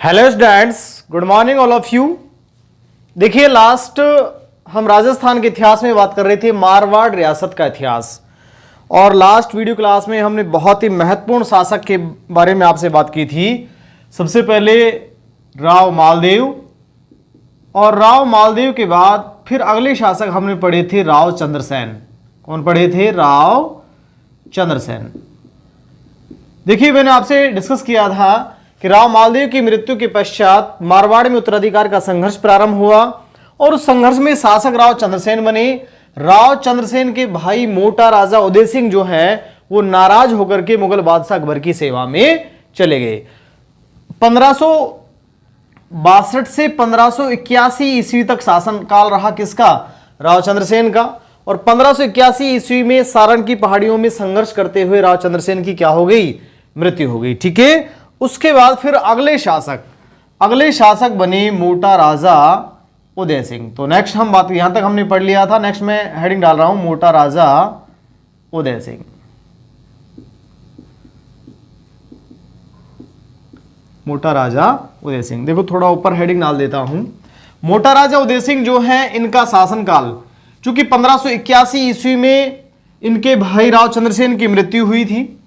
Hello students, good morning all of you. देखिए, last हम राजस्थान के इतिहास में बात कर रहे थे, मारवाड़ रियासत का इतिहास। और लास्ट वीडियो क्लास में हमने बहुत ही महत्वपूर्ण शासक के बारे में आपसे बात की थी। सबसे पहले राव मालदेव, और राव मालदेव के बाद फिर अगले शासक हमने पढ़े थे राव चंद्रसेन। कौन पढ़े थे? राव चंद्रसेन। देखिए, मैंने आपसे डिस्कस किया था कि राव मालदेव की मृत्यु के पश्चात मारवाड़ में उत्तराधिकार का संघर्ष प्रारंभ हुआ और उस संघर्ष में शासक राव चंद्रसेन बने। राव चंद्रसेन के भाई मोटा राजा उदय सिंह जो है वो नाराज होकर के मुगल बादशाह अकबर की सेवा में चले गए। 1562 से 1581 ईस्वी तक शासनकाल रहा किसका? राव चंद्रसेन का। और 1581 ईस्वी में सारण की पहाड़ियों में संघर्ष करते हुए राव चंद्रसेन की क्या हो गई? मृत्यु हो गई। ठीक है। उसके बाद फिर अगले शासक बने मोटा राजा उदय सिंह। तो नेक्स्ट हम बात, यहां तक हमने पढ़ लिया था। नेक्स्ट मैं हेडिंग डाल रहा हूं, मोटा राजा उदय सिंह। मोटा राजा उदय सिंह, देखो थोड़ा ऊपर हेडिंग डाल देता हूं। मोटा राजा उदय सिंह जो है, इनका शासनकाल, चूंकि 1581 ईस्वी में इनके भाई राव चंद्रसेन की मृत्यु हुई थी,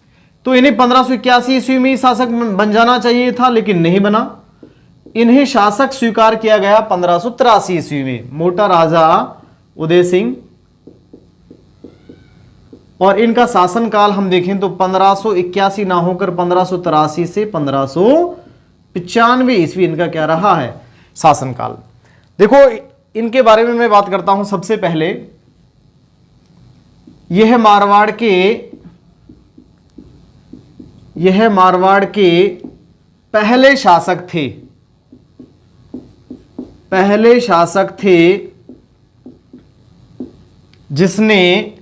तो इन्हें 1581 ईस्वी में शासक बन जाना चाहिए था, लेकिन नहीं बना। इन्हें शासक स्वीकार किया गया 1583 ईस्वी में, मोटा राजा उदय सिंह। और इनका शासनकाल हम देखें तो 1581 ना होकर 1583 से 1595 ईस्वी इनका क्या रहा है? शासनकाल। देखो, इनके बारे में मैं बात करता हूं। सबसे पहले यह मारवाड़ के पहले शासक थे जिसने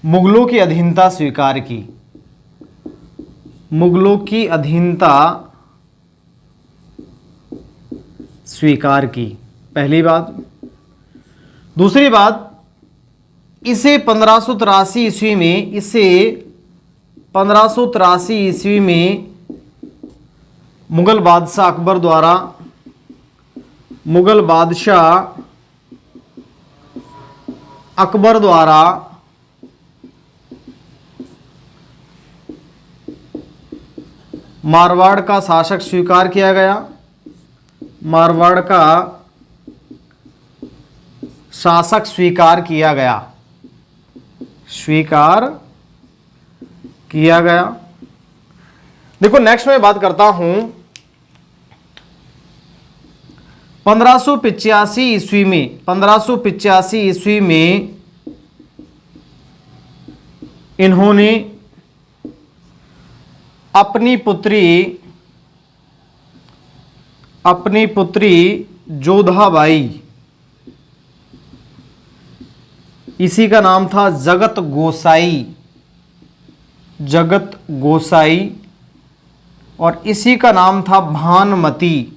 मुगलों की अधीनता स्वीकार की। मुगलों की अधीनता स्वीकार की, पहली बात। दूसरी बात, इसे 1583 ईस्वी में मुगल बादशाह अकबर द्वारा मारवाड़ का शासक स्वीकार किया गया। मारवाड़ का शासक स्वीकार किया गया। देखो, नेक्स्ट मैं बात करता हूं 1585 ईस्वी में इन्होंने अपनी पुत्री जोधाबाई, इसी का नाम था जगत गोसाई, और इसी का नाम था भानुमती,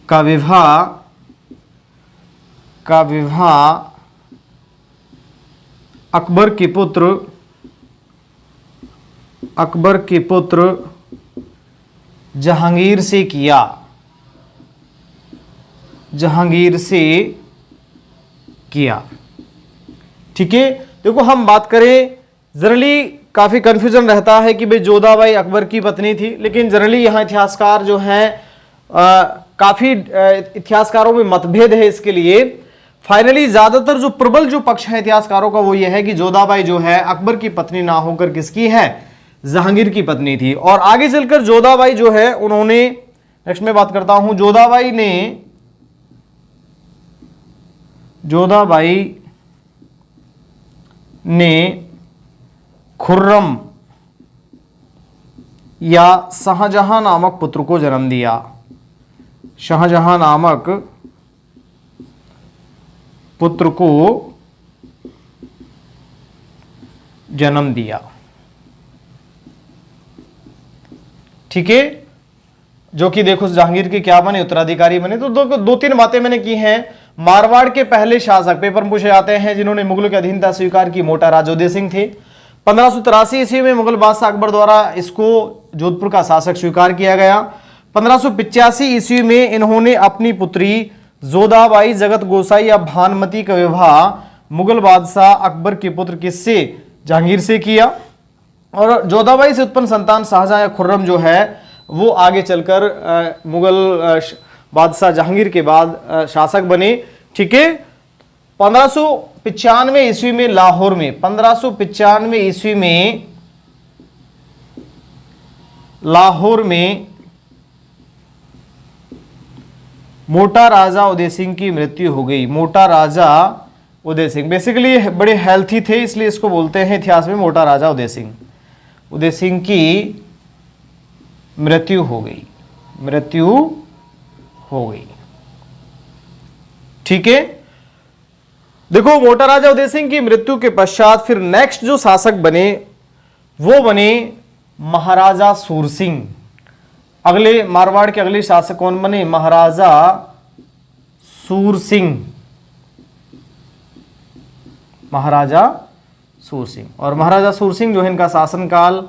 का विवाह अकबर के पुत्र जहांगीर से किया। ठीक है। देखो, हम बात करें, जनरली काफी कंफ्यूजन रहता है कि भाई जोधाबाई अकबर की पत्नी थी, लेकिन जनरली यहां इतिहासकार जो हैं काफी इतिहासकारों में मतभेद है इसके लिए। फाइनली ज्यादातर जो प्रबल जो पक्ष है इतिहासकारों का वो ये है कि जोधाबाई जो है अकबर की पत्नी ना होकर किसकी है? जहांगीर की पत्नी थी। और आगे चलकर जोधाबाई जो है, उन्होंने, नेक्स्ट में बात करता हूं, जोधाबाई ने खुर्रम या शाहजहां नामक पुत्र को जन्म दिया। शाहजहां नामक पुत्र को जन्म दिया। ठीक है। जो कि देखो जहांगीर के क्या बने? उत्तराधिकारी बने। तो दो तीन बातें मैंने की हैं। मारवाड़ के पहले शासक पेपर में पूछे जाते हैं जिन्होंने मुगलों की अधीनता स्वीकार की, मोटा राजा उदय सिंह थे। 1583 ईस्वी में मुगल बादशाह अकबर द्वारा इसको जोधपुर का शासक स्वीकार किया गया। 1585 ईस्वी में इन्होंने अपनी पुत्री जोधाबाई जगत गोसाई या भानुमति का विवाह मुगल बादशाह अकबर के पुत्र किससे, जहांगीर से किया। और जोधाबाई से उत्पन्न संतान शाहजहां या खुर्रम जो है वो आगे चलकर मुगल बादशाह जहांगीर के बाद शासक बने। ठीक है। 1595 ईस्वी में लाहौर में 1595 ईस्वी में लाहौर में मोटा राजा उदय सिंह की मृत्यु हो गई। मोटा राजा उदय सिंह बेसिकली बड़े हेल्थी थे, इसलिए इसको बोलते हैं इतिहास में मोटा राजा उदय सिंह। उदय सिंह की मृत्यु हो गई, मृत्यु हो गई। ठीक है। देखो, मोटा राजा उदय सिंह की मृत्यु के पश्चात फिर नेक्स्ट जो शासक बने वो बने महाराजा सूरसिंह। अगले मारवाड़ के अगले शासक कौन बने, महाराजा सूरसिंह। महाराजा सूरसिंह। और महाराजा सूरसिंह जो है इनका शासनकाल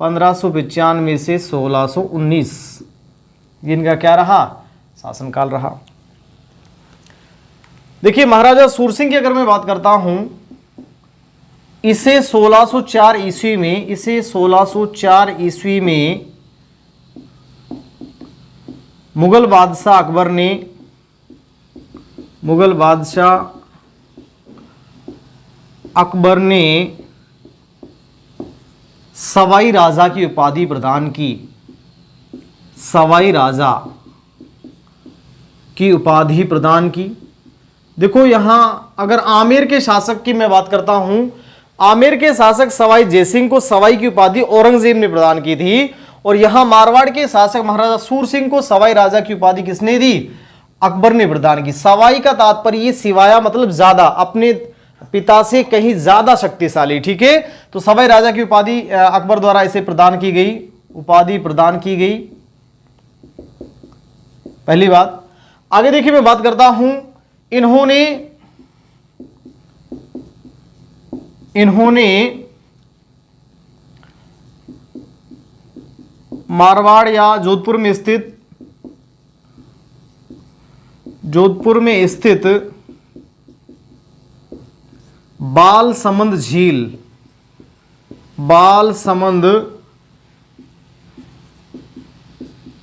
1595 से 1619 इनका क्या रहा, शासनकाल रहा। देखिए, महाराजा सूरसिंह की अगर मैं बात करता हूं, इसे 1604 ईस्वी में इसे 1604 ईस्वी में मुगल बादशाह अकबर ने सवाई राजा की उपाधि प्रदान की। सवाई राजा की उपाधि प्रदान की। देखो, यहां अगर आमेर के शासक की मैं बात करता हूं, आमेर के शासक सवाई जयसिंह को सवाई की उपाधि औरंगजेब ने प्रदान की थी। और यहां मारवाड़ के शासक महाराजा सूरसिंह को सवाई राजा की उपाधि किसने दी, अकबर ने प्रदान की। सवाई का तात्पर्य सिवाया मतलब ज्यादा, अपने पिता से कहीं ज्यादा शक्तिशाली। ठीक है। तो सवाई राजा की उपाधि अकबर द्वारा इसे प्रदान की गई, उपाधि प्रदान की गई। पहली बात। आगे देखिए, मैं बात करता हूं, इन्होंने मारवाड़ या जोधपुर में स्थित बालसमंद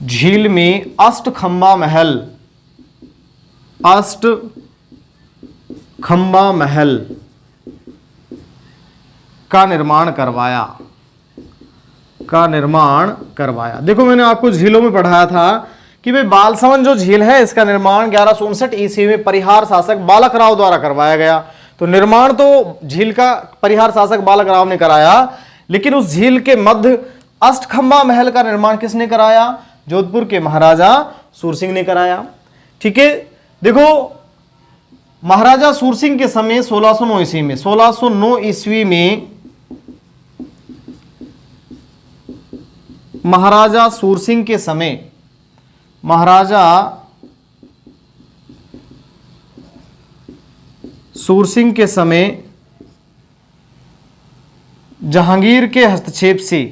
झील में अष्टखंबा महल का निर्माण करवाया। देखो, मैंने आपको झीलों में पढ़ाया था कि भाई बालसमंद जो झील है इसका निर्माण 1159 ईस्वी में परिहार शासक बालक राव द्वारा करवाया गया। तो निर्माण तो झील का परिहार शासक बालक राव ने कराया, लेकिन उस झील के मध्य अष्टखंबा महल का निर्माण किसने कराया, जोधपुर के महाराजा सूरसिंह ने कराया। ठीक है। देखो, महाराजा सूरसिंह के समय 1609 ईस्वी में महाराजा सूरसिंह के समय जहांगीर के हस्तक्षेप से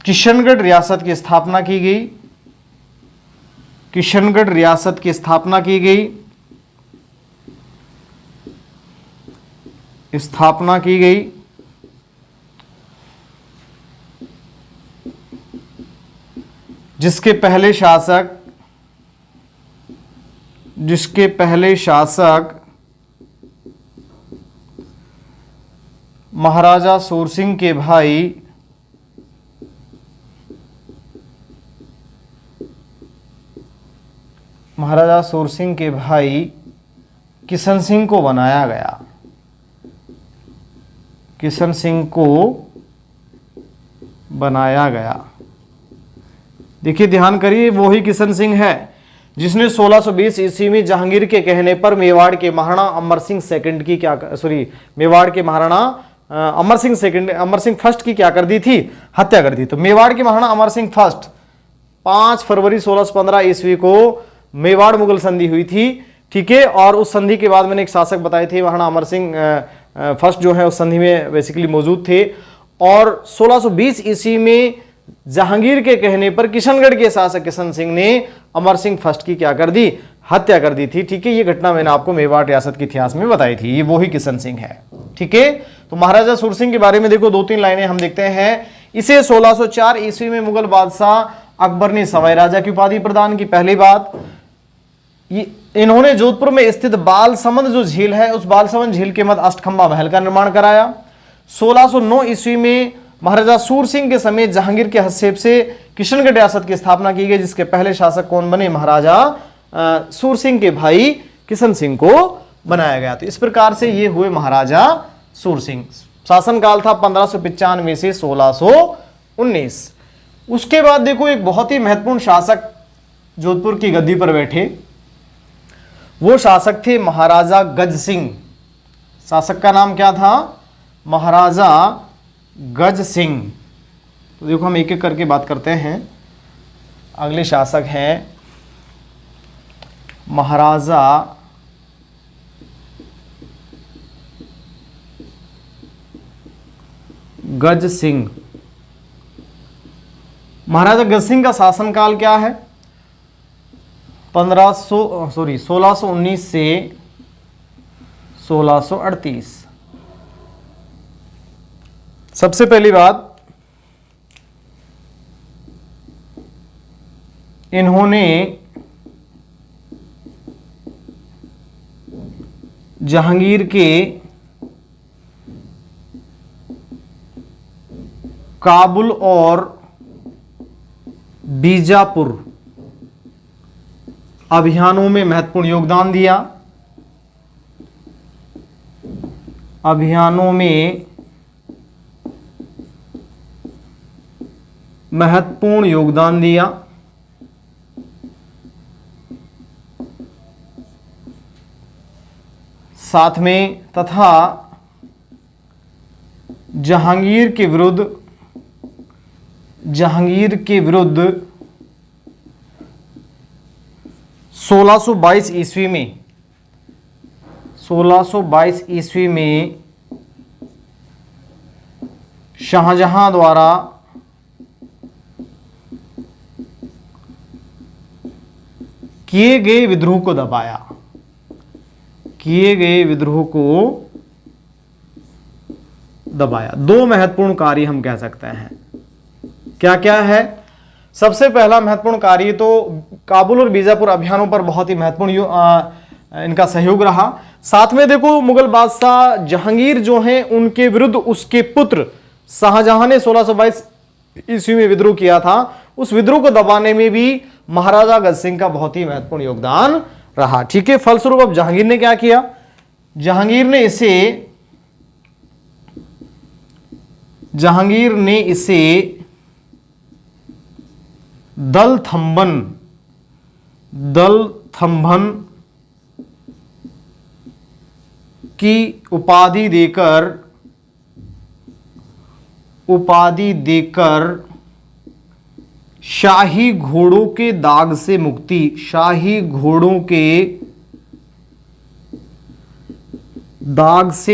किशनगढ़ रियासत की स्थापना की गई। जिसके पहले शासक महाराजा सूरसिंह के भाई किशन सिंह को बनाया गया। देखिए, ध्यान करिए, वो ही किशन सिंह है जिसने 1620 ईस्वी में जहांगीर के कहने पर मेवाड़ के महाराणा अमर सिंह सेकंड, अमर सिंह फर्स्ट की क्या कर दी थी, हत्या कर दी। तो मेवाड़ के महाराणा अमर सिंह फर्स्ट 5 फरवरी 1615 ईस्वी को मेवाड़ मुगल संधि हुई थी, ठीक है। और उस संधि के बाद मैंने एक शासक बताए थे महाराणा अमर सिंह फर्स्ट जो है उस संधि में बेसिकली मौजूद थे। और 1620 ईस्वी में जहांगीर के कहने पर किशनगढ़ के शासक किशन सिंह ने अमर सिंह फर्स्ट की क्या कर दी, हत्या कर दी थी, ठीक है। ये घटना मैंने आपको मेवाड़ रियासत के इतिहास में बताई थी, ये वही किशन सिंह है, ठीक है। तो महाराजा सुरसिंह के बारे में देखो 2-3 लाइनें हम देखते हैं। इसे 1604 ईस्वी में मुगल बादशाह अकबर ने सवाई राजा की उपाधि प्रदान की। पहली बात, इन्होंने जोधपुर में स्थित बालसमंद जो झील है उस बालसमंद झील के मध्य अष्टखंबा महल का निर्माण कराया। 1609 ईस्वी में महाराजा सूरसिंह के समेत जहांगीर के हस्तक्षेप से किशनगढ़ रियासत की स्थापना की गई, जिसके पहले शासक कौन बने, महाराजा सूरसिंह के भाई किशन सिंह को बनाया गया। तो इस प्रकार से ये हुए महाराजा सूरसिंह। शासनकाल था 1595 से 1619। उसके बाद देखो एक बहुत ही महत्वपूर्ण शासक जोधपुर की गद्दी पर बैठे, वो शासक थे महाराजा गज सिंह। शासक का नाम क्या था, महाराजा गज सिंह। तो देखो हम एक एक करके बात करते हैं। अगले शासक हैं महाराजा गज सिंह। महाराजा गज सिंह का शासनकाल क्या है, 1619 से 1638। सबसे पहली बात, इन्होंने जहांगीर के काबुल और बीजापुर अभियानों में महत्वपूर्ण योगदान दिया। अभियानों में महत्वपूर्ण योगदान दिया। साथ में तथा जहांगीर के विरुद्ध 1622 ईस्वी में शाहजहां द्वारा किए गए विद्रोह को दबाया। दो महत्वपूर्ण कार्य हम कह सकते हैं। क्या क्या है, सबसे पहला महत्वपूर्ण कार्य तो काबुल और बीजापुर अभियानों पर बहुत ही महत्वपूर्ण इनका सहयोग रहा। साथ में देखो मुगल बादशाह जहांगीर जो हैं उनके विरुद्ध उसके पुत्र शाहजहां ने 1622 ईस्वी में विद्रोह किया था, उस विद्रोह को दबाने में भी महाराजा गज सिंह का बहुत ही महत्वपूर्ण योगदान रहा, ठीक है। फलस्वरूप अब जहांगीर ने क्या किया, जहांगीर ने इसे दल थंबन की उपाधि देकर शाही घोड़ों के दाग से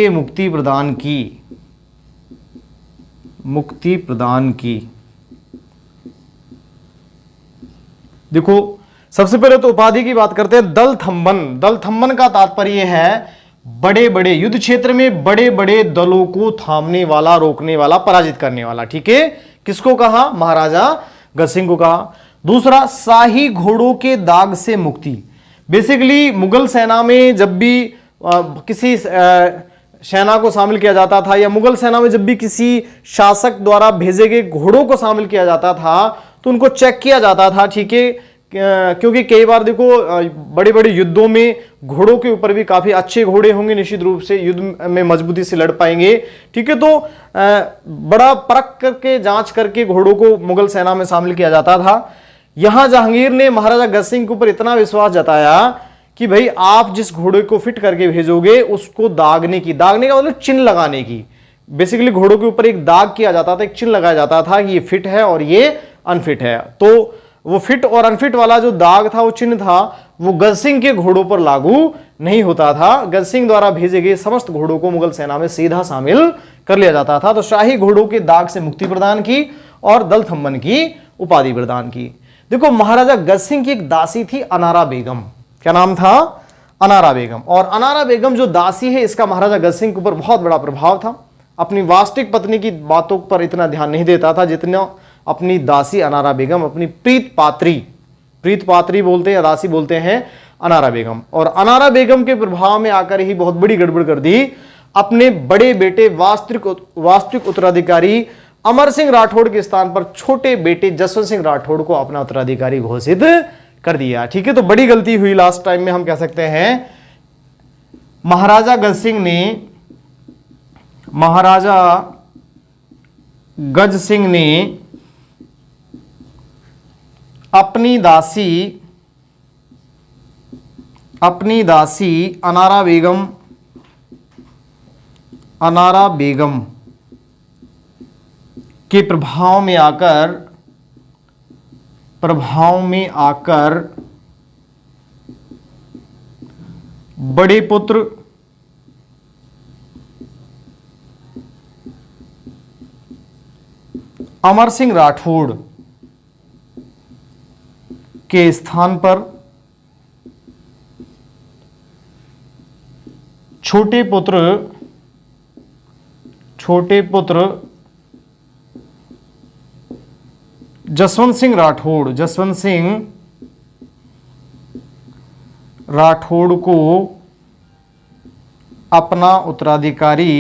मुक्ति प्रदान की। देखो सबसे पहले तो उपाधि की बात करते हैं। दल थंबन का तात्पर्य है बड़े बड़े युद्ध क्षेत्र में बड़े बड़े दलों को थामने वाला, रोकने वाला, पराजित करने वाला, ठीक है। किसको कहा, महाराजा गज सिंह को कहा। दूसरा, शाही घोड़ों के दाग से मुक्ति। बेसिकली मुगल सेना में जब भी किसी सेना को शामिल किया जाता था या मुगल सेना में जब भी किसी शासक द्वारा भेजे गए घोड़ों को शामिल किया जाता था तो उनको चेक किया जाता था, ठीक है। क्योंकि कई बार देखो बड़े बड़े युद्धों में घोड़ों के ऊपर भी काफी अच्छे घोड़े होंगे, निश्चित रूप से युद्ध में मजबूती से लड़ पाएंगे, ठीक है। तो बड़ा परख करके जांच करके घोड़ों को मुगल सेना में शामिल किया जाता था। यहां जहांगीर ने महाराजा गज सिंह के ऊपर इतना विश्वास जताया कि भाई आप जिस घोड़े को फिट करके भेजोगे उसको दागने का मतलब चिन्ह लगाने की, बेसिकली घोड़ों के ऊपर एक दाग किया जाता था, एक चिन्ह लगाया जाता था कि ये फिट है और ये अनफिट है। तो वो फिट और अनफिट वाला जो दाग था, वो चिन्ह था, वो गज सिंह के घोड़ों पर लागू नहीं होता था। गज सिंह द्वारा भेजे गए समस्त घोड़ों को मुगल सेना में सीधा शामिल कर लिया जाता था। तो शाही घोड़ों के दाग से मुक्ति प्रदान की और दल थम्मन की उपाधि प्रदान की। देखो, महाराजा गज सिंह की एक दासी थी अनारा बेगम। क्या नाम था? अनारा बेगम। और अनारा बेगम जो दासी है, इसका महाराजा गज सिंह के ऊपर बहुत बड़ा प्रभाव था। अपनी वास्तविक पत्नी की बातों पर इतना ध्यान नहीं देता था जितना अपनी दासी अनारा बेगम, अपनी प्रीत पात्री बोलते हैं या दासी बोलते हैं अनारा बेगम। और अनारा बेगम के प्रभाव में आकर ही बहुत बड़ी गड़बड़ कर दी। अपने बड़े बेटे वास्तविक उत्तराधिकारी अमर सिंह राठौड़ के स्थान पर छोटे बेटे जसवंत सिंह राठौड़ को अपना उत्तराधिकारी घोषित कर दिया। ठीक है, तो बड़ी गलती हुई लास्ट टाइम में, हम कह सकते हैं। महाराजा गज सिंह ने अपनी दासी अनारा बेगम के प्रभाव में आकर बड़े पुत्र अमर सिंह राठौड़ के स्थान पर छोटे पुत्र जसवंत सिंह राठौड़ को अपना उत्तराधिकारी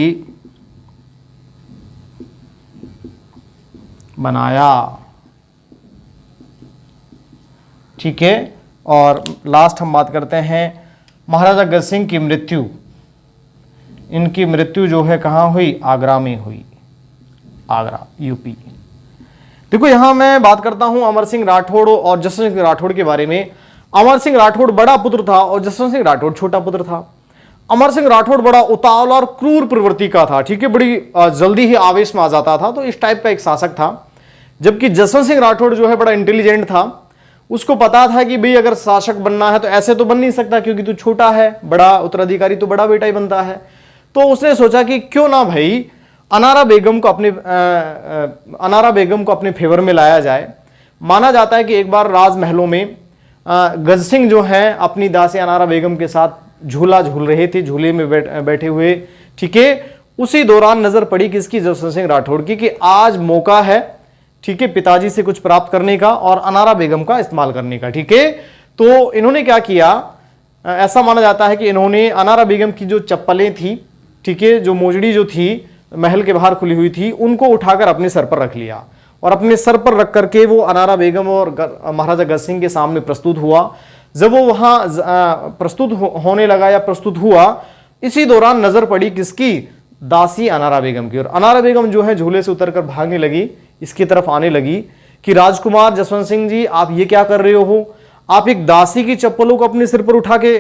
बनाया। ठीक है, और लास्ट हम बात करते हैं महाराजा गज सिंह की मृत्यु। इनकी मृत्यु जो है कहाँ हुई? आगरा में हुई, आगरा यूपी। देखो, यहां मैं बात करता हूं अमर सिंह राठौड़ और जसवंत सिंह राठौड़ के बारे में। अमर सिंह राठौड़ बड़ा पुत्र था और जसवंत सिंह राठौड़ छोटा पुत्र था। अमर सिंह राठौड़ बड़ा उतावला और क्रूर प्रवृत्ति का था। ठीक है, बड़ी जल्दी ही आवेश में आ जाता था, तो इस टाइप का एक शासक था। जबकि जसवंत सिंह राठौड़ जो है बड़ा इंटेलिजेंट था। उसको पता था कि भाई अगर शासक बनना है तो ऐसे तो बन नहीं सकता, क्योंकि तू छोटा है, बड़ा उत्तराधिकारी तो बड़ा बेटा ही बनता है। तो उसने सोचा कि क्यों ना भाई अनारा बेगम को अपने फेवर में लाया जाए। माना जाता है कि एक बार राजमहलों में गज सिंह जो है अपनी दासी अनारा बेगम के साथ झूला झूल रहे थे, झूले में बैठे हुए। ठीक है, उसी दौरान नजर पड़ी किसकी? जसवंत सिंह राठौड़ की, कि आज मौका है, ठीक है, पिताजी से कुछ प्राप्त करने का और अनारा बेगम का इस्तेमाल करने का। ठीक है, तो इन्होंने क्या किया? ऐसा माना जाता है कि इन्होंने अनारा बेगम की जो चप्पलें थी, ठीक है, जो मोजड़ी जो थी महल के बाहर खुली हुई थी, उनको उठाकर अपने सर पर रख लिया और अपने सर पर रख करके वो अनारा बेगम और महाराजा गज सिंह के सामने प्रस्तुत हुआ। जब वो वहां प्रस्तुत होने लगा या प्रस्तुत हुआ, इसी दौरान नजर पड़ी किसकी? दासी अनारा बेगम की। और अनारा बेगम जो है झूले से उतरकर भागने लगी, इसकी तरफ आने लगी कि राजकुमार जसवंत सिंह जी, आप ये क्या कर रहे हो? आप एक दासी की चप्पलों को अपने सिर पर उठा के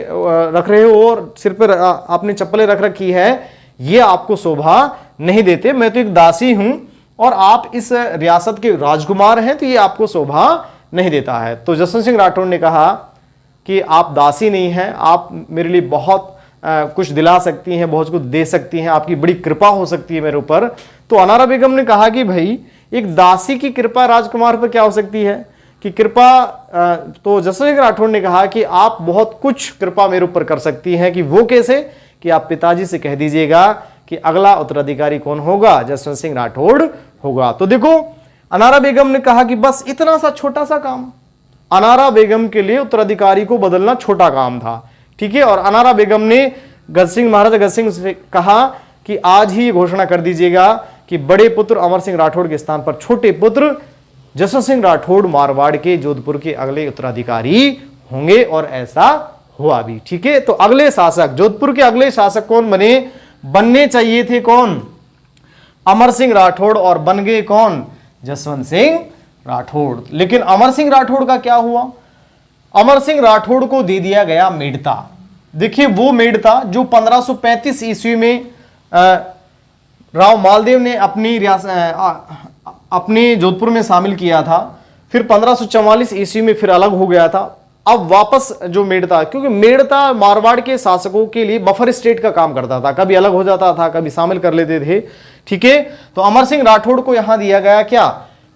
रख रहे हो और सिर पर आपने चप्पलें रख रखी है, ये आपको शोभा नहीं देते। मैं तो एक दासी हूं और आप इस रियासत के राजकुमार हैं, तो ये आपको शोभा नहीं देता है। तो जसवंत सिंह राठौड़ ने कहा कि आप दासी नहीं हैं, आप मेरे लिए बहुत कुछ दिला सकती हैं, बहुत कुछ दे सकती हैं, आपकी बड़ी कृपा हो सकती है मेरे ऊपर। तो अनारा बेगम ने कहा कि भाई एक दासी की कृपा राजकुमार पर क्या हो सकती है कि कृपा? तो जसवंत सिंह राठौड़ ने कहा कि आप बहुत कुछ कृपा मेरे ऊपर कर सकती हैं। कि वो कैसे? कि आप पिताजी से कह दीजिएगा कि अगला उत्तराधिकारी कौन होगा? जसवंत सिंह राठौड़ होगा। तो देखो, अनारा बेगम ने कहा कि बस इतना सा छोटा सा काम। अनारा बेगम के लिए उत्तराधिकारी को बदलना छोटा काम था। ठीक है, और अनारा बेगम ने महाराजा गज सिंह से कहा कि आज ही घोषणा कर दीजिएगा कि बड़े पुत्र अमर सिंह राठौड़ के स्थान पर छोटे पुत्र जसवंत सिंह राठौड़ मारवाड़ के जोधपुर के अगले उत्तराधिकारी होंगे। और ऐसा हुआ भी। ठीक है, तो अगले शासक, जोधपुर के अगले शासक कौन बनने चाहिए थे? कौन? अमर सिंह राठौड़। और बन गए कौन? जसवंत सिंह राठौड़। लेकिन अमर सिंह राठौड़ का क्या हुआ? अमर सिंह राठौड़ को दे दिया गया मेड़ता। देखिए, वो मेड़ता जो 1535 ईस्वी में राव मालदेव ने अपने जोधपुर में शामिल किया था। फिर 1544 ईस्वी में फिर अलग हो गया था। अब वापस जो मेड़ता, क्योंकि मेड़ता मारवाड़ के शासकों के लिए बफर स्टेट का काम करता था, कभी अलग हो जाता था, कभी शामिल कर लेते थे। ठीक है, तो अमर सिंह राठौड़ को यहां दिया गया क्या,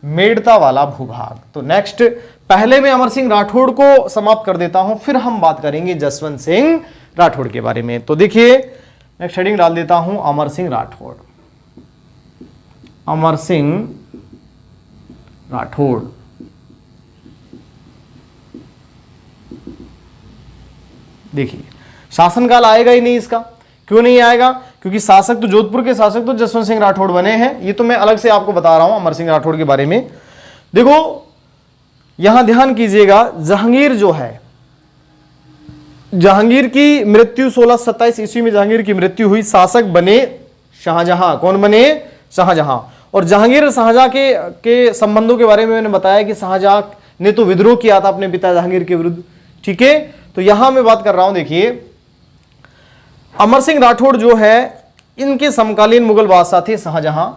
मेड़ता वाला भूभाग। तो नेक्स्ट, पहले मैं अमर सिंह राठौड़ को समाप्त कर देता हूं, फिर हम बात करेंगे जसवंत सिंह राठौड़ के बारे में। तो देखिए, नेक्स्ट हेडिंग डाल देता हूं, अमर सिंह राठौड़। अमर सिंह राठौड़, देखिए शासनकाल आएगा ही नहीं इसका। क्यों नहीं आएगा, क्योंकि शासक तो जोधपुर के शासक तो जसवंत सिंह राठौड़ बने हैं। ये तो मैं अलग से आपको बता रहा हूं अमर सिंह राठौड़ के बारे में। देखो यहां ध्यान कीजिएगा, जहांगीर जो है, जहांगीर की मृत्यु 1627 ईस्वी में जहांगीर की मृत्यु हुई। शासक बने शाहजहां। कौन बने, शाहजहां। और जहांगीर और शाहजहां के संबंधों के बारे में मैंने बताया कि शाहजहां ने तो विद्रोह किया था अपने पिता जहांगीर के विरुद्ध। ठीक है, तो यहां मैं बात कर रहा हूं, देखिए अमर सिंह राठौड़ जो है, इनके समकालीन मुगल बादशाह थे शाहजहां।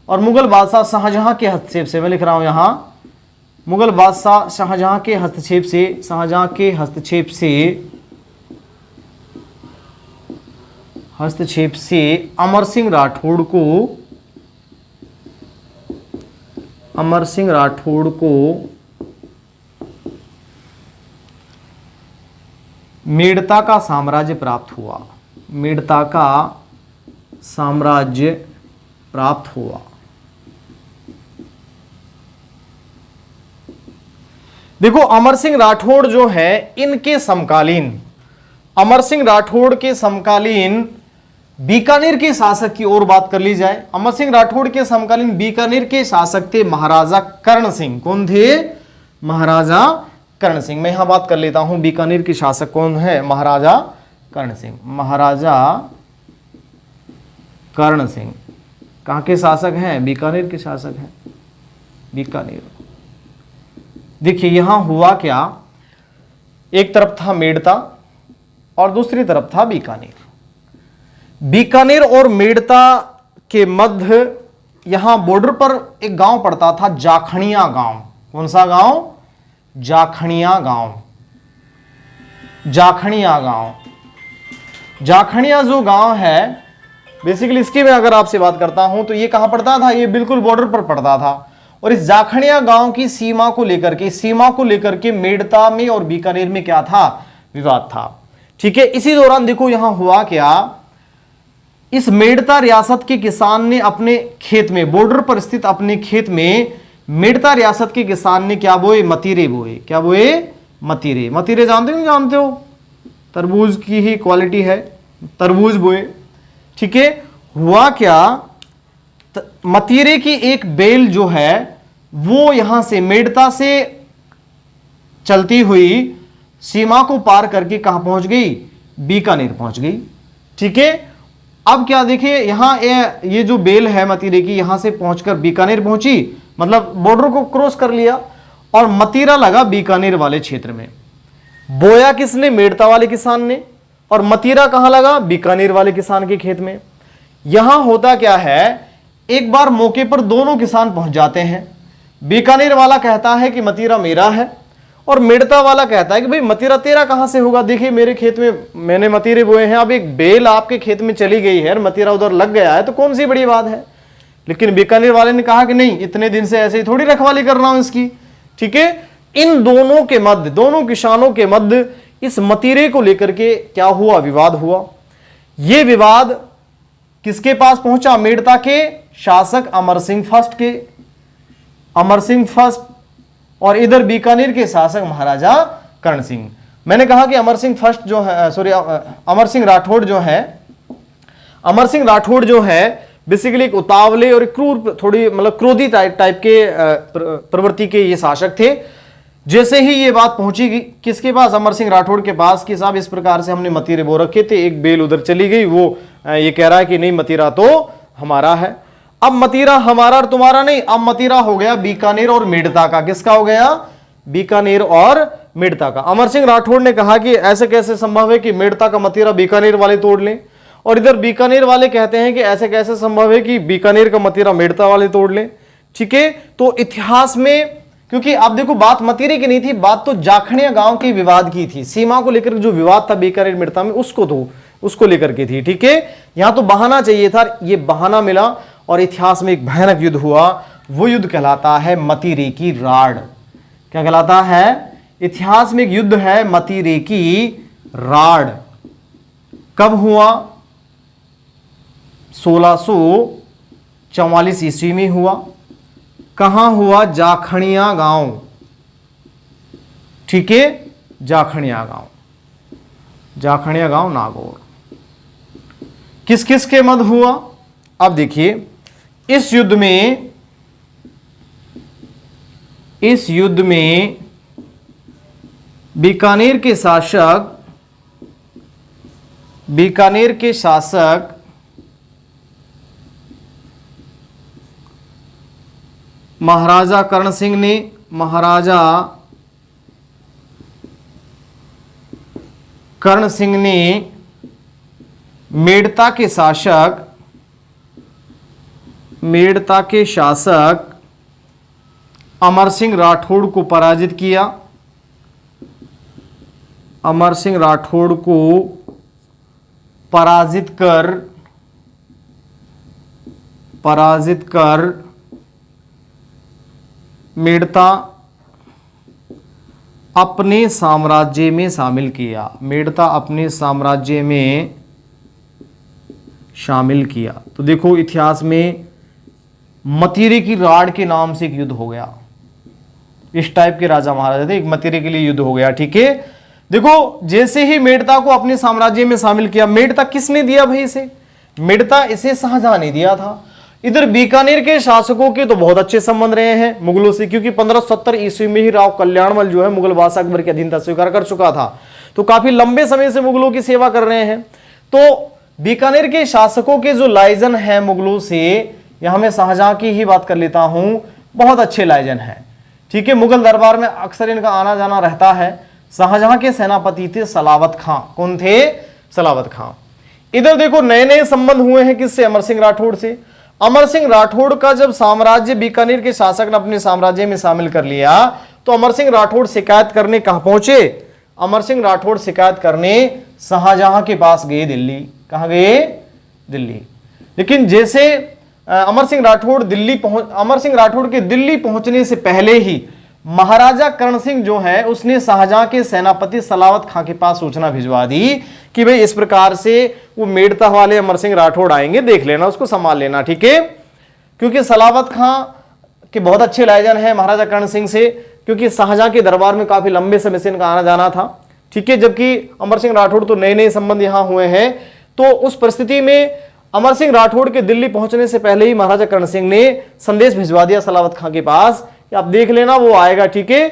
और मुगल बादशाह शाहजहां के हस्तक्षेप से, मैं लिख रहा हूं यहां, मुगल बादशाह शाहजहां के हस्तक्षेप से, शाहजहां के हस्तक्षेप से अमर सिंह राठौड़ को मेड़ता का साम्राज्य प्राप्त हुआ। मेड़ता का साम्राज्य प्राप्त हुआ। देखो अमर सिंह राठौड़ जो है, इनके समकालीन, अमर सिंह राठौड़ के समकालीन बीकानेर के शासक की ओर बात कर ली जाए। अमर सिंह राठौड़ के समकालीन बीकानेर के शासक थे महाराजा कर्ण सिंह। कौन थे, महाराजा कर्ण सिंह। मैं यहां बात कर लेता हूं, बीकानेर के शासक कौन है, महाराजा कर्ण सिंह। महाराजा कर्ण सिंह कहां के शासक हैं, बीकानेर के शासक हैं, बीकानेर। देखिए यहां हुआ क्या, एक तरफ था मेड़ता और दूसरी तरफ था बीकानेर। बीकानेर और मेड़ता के मध्य यहां बॉर्डर पर एक गांव पड़ता था, जाखणिया गांव। कौन सा गांव, जाखणिया गांव। जाखणिया गांव, जाखणिया जो गांव है, बेसिकली इसकी मैं अगर आपसे बात करता हूं तो ये कहां पड़ता था, ये बिल्कुल बॉर्डर पर पड़ता था। और इस जाखणिया गांव की सीमा को लेकर के मेड़ता में और बीकानेर में क्या था, विवाद था। ठीक है, इसी दौरान देखो यहां हुआ क्या, इस मेड़ता रियासत के किसान ने अपने खेत में, बॉर्डर पर स्थित अपने खेत में, मेड़ता रियासत के किसान ने क्या बोए, मतीरे बोए। क्या बोए, मतीरे। मतीरे जानते हो, नहीं जानते हो, तरबूज की ही क्वालिटी है, तरबूज बोए। ठीक है, हुआ क्या, मतीरे की एक बेल जो है वो यहां से मेड़ता से चलती हुई सीमा को पार करके कहां पहुंच गई, बीकानेर पहुंच गई। ठीक है, अब क्या देखिए, यहां ये जो बेल है मतीरे की, यहां से पहुंचकर बीकानेर पहुंची, मतलब बॉर्डर को क्रॉस कर लिया और मतीरा लगा बीकानेर वाले क्षेत्र में। बोया किसने, मेड़ता वाले किसान ने, और मतीरा कहां लगा, बीकानेर वाले किसान के खेत में। यहां होता क्या है, एक बार मौके पर दोनों किसान पहुंच जाते हैं। बीकानेर वाला कहता है कि मतीरा मेरा है, और मेड़ता वाला कहता है कि भाई मतीरा तेरा कहां से होगा, देखिए मेरे खेत में मैंने मतीरे बोए हैं, अब एक बेल आपके खेत में चली गई है और मतीरा उधर लग गया है, तो कौन सी बड़ी बात है। लेकिन बीकानेर वाले ने कहा कि नहीं, इतने दिन से ऐसे ही थोड़ी रखवाली कर रहा हूं इसकी। ठीक है, इन दोनों के मध्य, दोनों किसानों के मध्य इस मतीरे को लेकर के क्या हुआ, विवाद हुआ। यह विवाद किसके पास पहुंचा, मेड़ता के शासक अमर सिंह फर्स्ट के, अमर सिंह फर्स्ट, और इधर बीकानेर के शासक महाराजा कर्ण सिंह। मैंने कहा कि अमर सिंह फर्स्ट जो है, सॉरी अमर सिंह राठौड़ जो है, अमर सिंह राठौड़ जो है बेसिकली एक उतावले और क्रूर, थोड़ी मतलब क्रोधी टाइप के प्रवृत्ति के ये शासक थे। जैसे ही ये बात पहुंची किसके पास, अमर सिंह राठौड़ के पास, कि साहब इस प्रकार से हमने मतीरे बो रखे थे, एक बेल उधर चली गई, वो ये कह रहा है कि नहीं मतीरा तो हमारा है। अब मतीरा हमारा और तुम्हारा नहीं, अब मतीरा हो गया बीकानेर और मेड़ता का। किसका हो गया, बीकानेर और मेड़ता का। अमर सिंह राठौड़ ने कहा कि ऐसे कैसे संभव है कि मेड़ता का मतीरा बीकानेर वाले तोड़ लें, और इधर बीकानेर वाले कहते हैं कि ऐसे कैसे संभव है कि बीकानेर का मतीरा मेड़ता वाले तोड़ लें। ठीक है, तो इतिहास में, क्योंकि आप देखो बात मतीरे की नहीं थी, बात तो जाखड़िया गांव के विवाद की थी, सीमा को लेकर जो विवाद था बीकानेर मेड़ता में उसको लेकर के थी। ठीक है, यहां तो बहाना चाहिए था, ये बहाना मिला और इतिहास में एक भयानक युद्ध हुआ। वो युद्ध कहलाता है मतीरे की राड़। क्या कहलाता है? इतिहास में एक युद्ध है मतीरे की राड़। कब हुआ? 1644 ईस्वी में हुआ। कहां हुआ? जाखड़िया गांव। ठीक है, जाखड़िया गांव, जाखड़िया गांव नागौर। किस किस के मध्य हुआ? अब देखिए, इस युद्ध में बीकानेर के शासक महाराजा कर्ण सिंह ने मेड़ता के शासक अमर सिंह राठौड़ को पराजित किया। अमर सिंह राठौड़ को पराजित कर मेड़ता अपने साम्राज्य में शामिल किया। मेड़ता अपने साम्राज्य में शामिल किया। तो देखो, इतिहास में मतीरे की राड़ के नाम से एक युद्ध हो गया। इस टाइप के राजा महाराजा थे, एक मतीरे के लिए युद्ध हो गया। ठीक है, देखो जैसे ही मेड़ता को अपने साम्राज्य में शामिल किया, मेड़ता किसने दिया भाई इसे? मेड़ता इसे शाहजहां ने दिया था। इधर बीकानेर के शासकों के तो बहुत अच्छे संबंध रहे हैं मुगलों से, क्योंकि 1570 ईस्वी में ही राव कल्याणमल जो है मुगल बादशाह अकबर की अधीनता स्वीकार कर चुका था, तो काफी लंबे समय से मुगलों की सेवा कर रहे हैं। तो बीकानेर के शासकों के जो लाइजन है मुगलों से, यहां मैं शाहजहां की ही बात कर लेता हूं, बहुत अच्छे लाइजन है। ठीक है, मुगल दरबार में अक्सर इनका आना जाना रहता है। शाहजहां के सेनापति थे सलावत खां। कौन थे? सलावत खां। इधर देखो नए नए संबंध हुए हैं किससे? अमर सिंह राठौड़ से। अमर सिंह राठौड़ का जब साम्राज्य बीकानेर के शासक ने अपने साम्राज्य में शामिल कर लिया, तो अमर सिंह राठौड़ शिकायत करने कहां पहुंचे? अमर सिंह राठौड़ शिकायत करने शाहजहां के पास गए, दिल्ली। कहां गए? दिल्ली। लेकिन जैसे अमर सिंह राठौड़ के दिल्ली पहुंचने से पहले ही महाराजा कर्ण सिंह जो है उसने शाहजहां के सेनापति सलावत खां के पास सूचना भिजवा दी कि भाई इस प्रकार से वो मेड़ता वाले अमर सिंह राठौड़ आएंगे, देख लेना, उसको संभाल लेना। ठीक है, क्योंकि सलावत खां के बहुत अच्छे लाइजन है महाराजा कर्ण सिंह से, क्योंकि शाहजहां के दरबार में काफी लंबे समय से इनका आना जाना था। ठीक है, जबकि अमर सिंह राठौड़ तो नए नए संबंध यहां हुए हैं। तो उस परिस्थिति में अमर सिंह राठौड़ के दिल्ली पहुंचने से पहले ही महाराजा कर्ण सिंह ने संदेश भिजवा दिया सलावत खां के पास, आप देख लेना वो आएगा। ठीक है,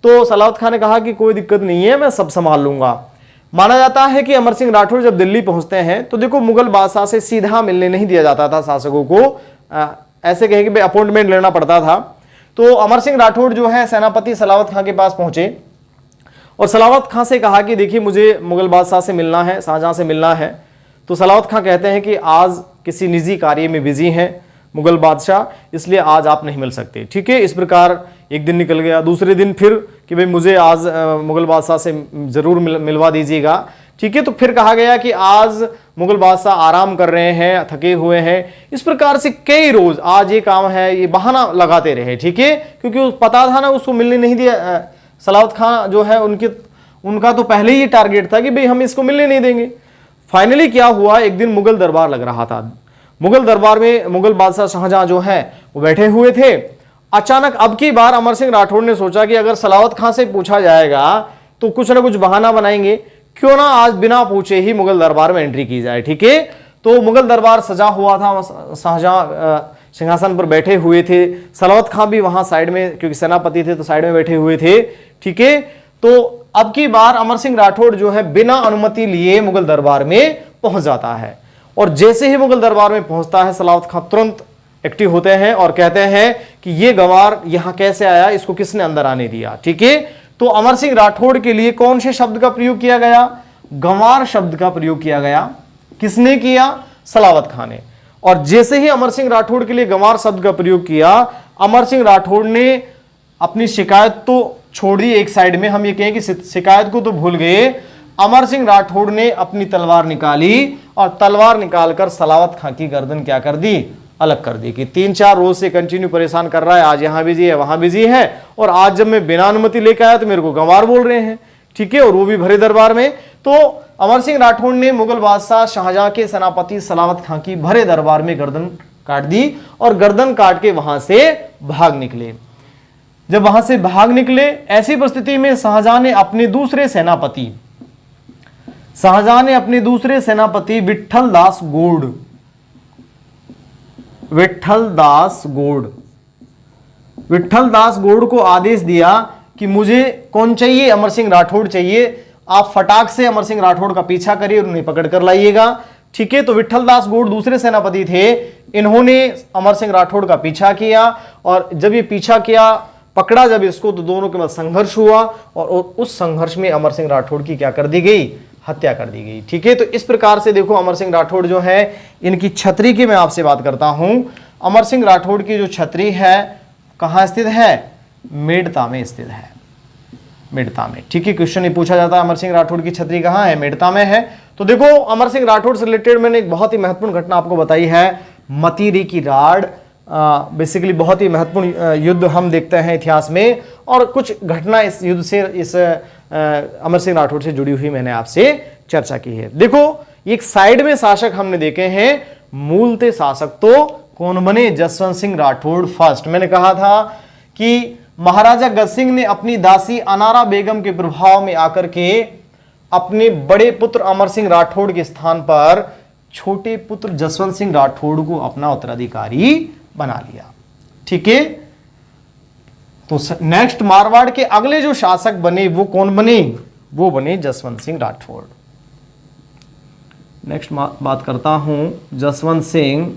तो सलावत खां ने कहा कि कोई दिक्कत नहीं है, मैं सब संभाल लूंगा। माना जाता है कि अमर सिंह राठौड़ जब दिल्ली पहुंचते हैं तो देखो मुगल बादशाह से सीधा मिलने नहीं दिया जाता था शासकों को, ऐसे कहे कि भाई अपॉइंटमेंट लेना पड़ता था। तो अमर सिंह राठौड़ जो है सेनापति सलावत खां के पास पहुंचे और सलावत खां से कहा कि देखिए मुझे मुगल बादशाह से मिलना है, शाहजहां से मिलना है। तो सलावत खां कहते हैं कि आज किसी निजी कार्य में बिजी हैं मुगल बादशाह, इसलिए आज आप नहीं मिल सकते। ठीक है, इस प्रकार एक दिन निकल गया। दूसरे दिन फिर कि भाई मुझे आज मुगल बादशाह से जरूर मिलवा दीजिएगा। ठीक है, तो फिर कहा गया कि आज मुगल बादशाह आराम कर रहे हैं, थके हुए हैं। इस प्रकार से कई रोज आज ये काम है, ये बहाना लगाते रहे। ठीक है, क्योंकि पता था ना उसको मिलने नहीं दिया। सलावत खां जो है उनका तो पहले ही टारगेट था कि भाई हम इसको मिलने नहीं देंगे। फाइनली क्या हुआ, एक दिन मुगल दरबार लग रहा था। मुगल दरबार में मुगल बादशाह शाहजहां जो है वो बैठे हुए थे। अचानक अब की बार अमर सिंह राठौड़ ने सोचा कि अगर सलावत खां से पूछा जाएगा तो कुछ ना कुछ बहाना बनाएंगे, क्यों ना आज बिना पूछे ही मुगल दरबार में एंट्री की जाए। ठीक है, तो मुगल दरबार सजा हुआ था, शाहजहां सिंहासन पर बैठे हुए थे, सलावत खां भी वहां साइड में, क्योंकि सेनापति थे तो साइड में बैठे हुए थे। ठीक है, तो अब की बार अमर सिंह राठौड़ जो है बिना अनुमति लिए मुगल दरबार में पहुंच जाता है। और जैसे ही मुगल दरबार में पहुंचता है सलावत खां तुरंत एक्टिव होते हैं और कहते हैं कि ये गवार यहां कैसे आया, इसको किसने अंदर आने दिया। ठीक है, तो अमर सिंह राठौड़ के लिए कौन से शब्द का प्रयोग किया गया? गंवार शब्द का प्रयोग किया गया। किसने किया? सलावत खां ने। और जैसे ही अमर सिंह राठौड़ के लिए गंवार शब्द का प्रयोग किया, अमर सिंह राठौड़ ने अपनी शिकायत तो छोड़ दी एक साइड में, हम ये कहें कि शिकायत को तो भूल गए। अमर सिंह राठौड़ ने अपनी तलवार निकाली और तलवार निकालकर सलावत खां की गर्दन क्या कर दी? अलग कर दी। कि 3-4 रोज से कंटिन्यू परेशान कर रहा है, आज यहां बिजी है, वहां बिजी है, और आज जब मैं बिना अनुमति लेकर आया तो मेरे को गंवार बोल रहे हैं, ठीक है, और वो भी भरे दरबार में। तो अमर सिंह राठौड़ ने मुगल बादशाह शाहजहां के सेनापति सलावत खां की भरे दरबार में गर्दन काट दी और गर्दन काट के वहां से भाग निकले। जब वहां से भाग निकले, ऐसी परिस्थिति में शाहजहां ने अपने दूसरे सेनापति विट्ठल दास गोड़ को आदेश दिया कि मुझे कौन चाहिए? अमर सिंह राठौड़ चाहिए। आप फटाक से अमर सिंह राठौड़ का पीछा करिए और उन्हें पकड़ कर लाइएगा, ठीक है। तो विट्ठल दास गोड़ दूसरे सेनापति थे, इन्होंने अमर सिंह राठौड़ का पीछा किया और जब ये पीछा किया, पकड़ा जब इसको, तो दोनों के मध्य संघर्ष हुआ और उस संघर्ष में अमर सिंह राठौड़ की क्या कर दी गई? हत्या कर दी गई, ठीक है। तो इस प्रकार से देखो, अमर सिंह राठौड़ जो है, इनकी छतरी की मैं आपसे बात करता हूं। अमर सिंह राठौड़ की जो छतरी है कहां स्थित है? मेड़ता में स्थित है, मेड़ता में, ठीक है। क्वेश्चन ये पूछा जाता है अमर सिंह राठौड़ की छतरी कहां है? मेड़ता में है। तो देखो, अमर सिंह राठौड़ से रिलेटेड मैंने एक बहुत ही महत्वपूर्ण घटना आपको बताई है, मतीरी की राड़। बेसिकली बहुत ही महत्वपूर्ण युद्ध हम देखते हैं इतिहास में, और कुछ घटना इस युद्ध से, इस अमर सिंह राठौड़ से जुड़ी हुई मैंने आपसे चर्चा की है। देखो, एक साइड में शासक हमने देखे हैं, मूलतः शासक तो कौन बने? जसवंत सिंह राठौड़ फर्स्ट। मैंने कहा था कि महाराजा गज सिंह ने अपनी दासी अनारा बेगम के प्रभाव में आकर के अपने बड़े पुत्र अमर सिंह राठौड़ के स्थान पर छोटे पुत्र जसवंत सिंह राठौड़ को अपना उत्तराधिकारी बना लिया, ठीक है। तो नेक्स्ट मारवाड़ के अगले जो शासक बने वो कौन बने? वो बने जसवंत सिंह राठौड़। नेक्स्ट बात करता हूं जसवंत सिंह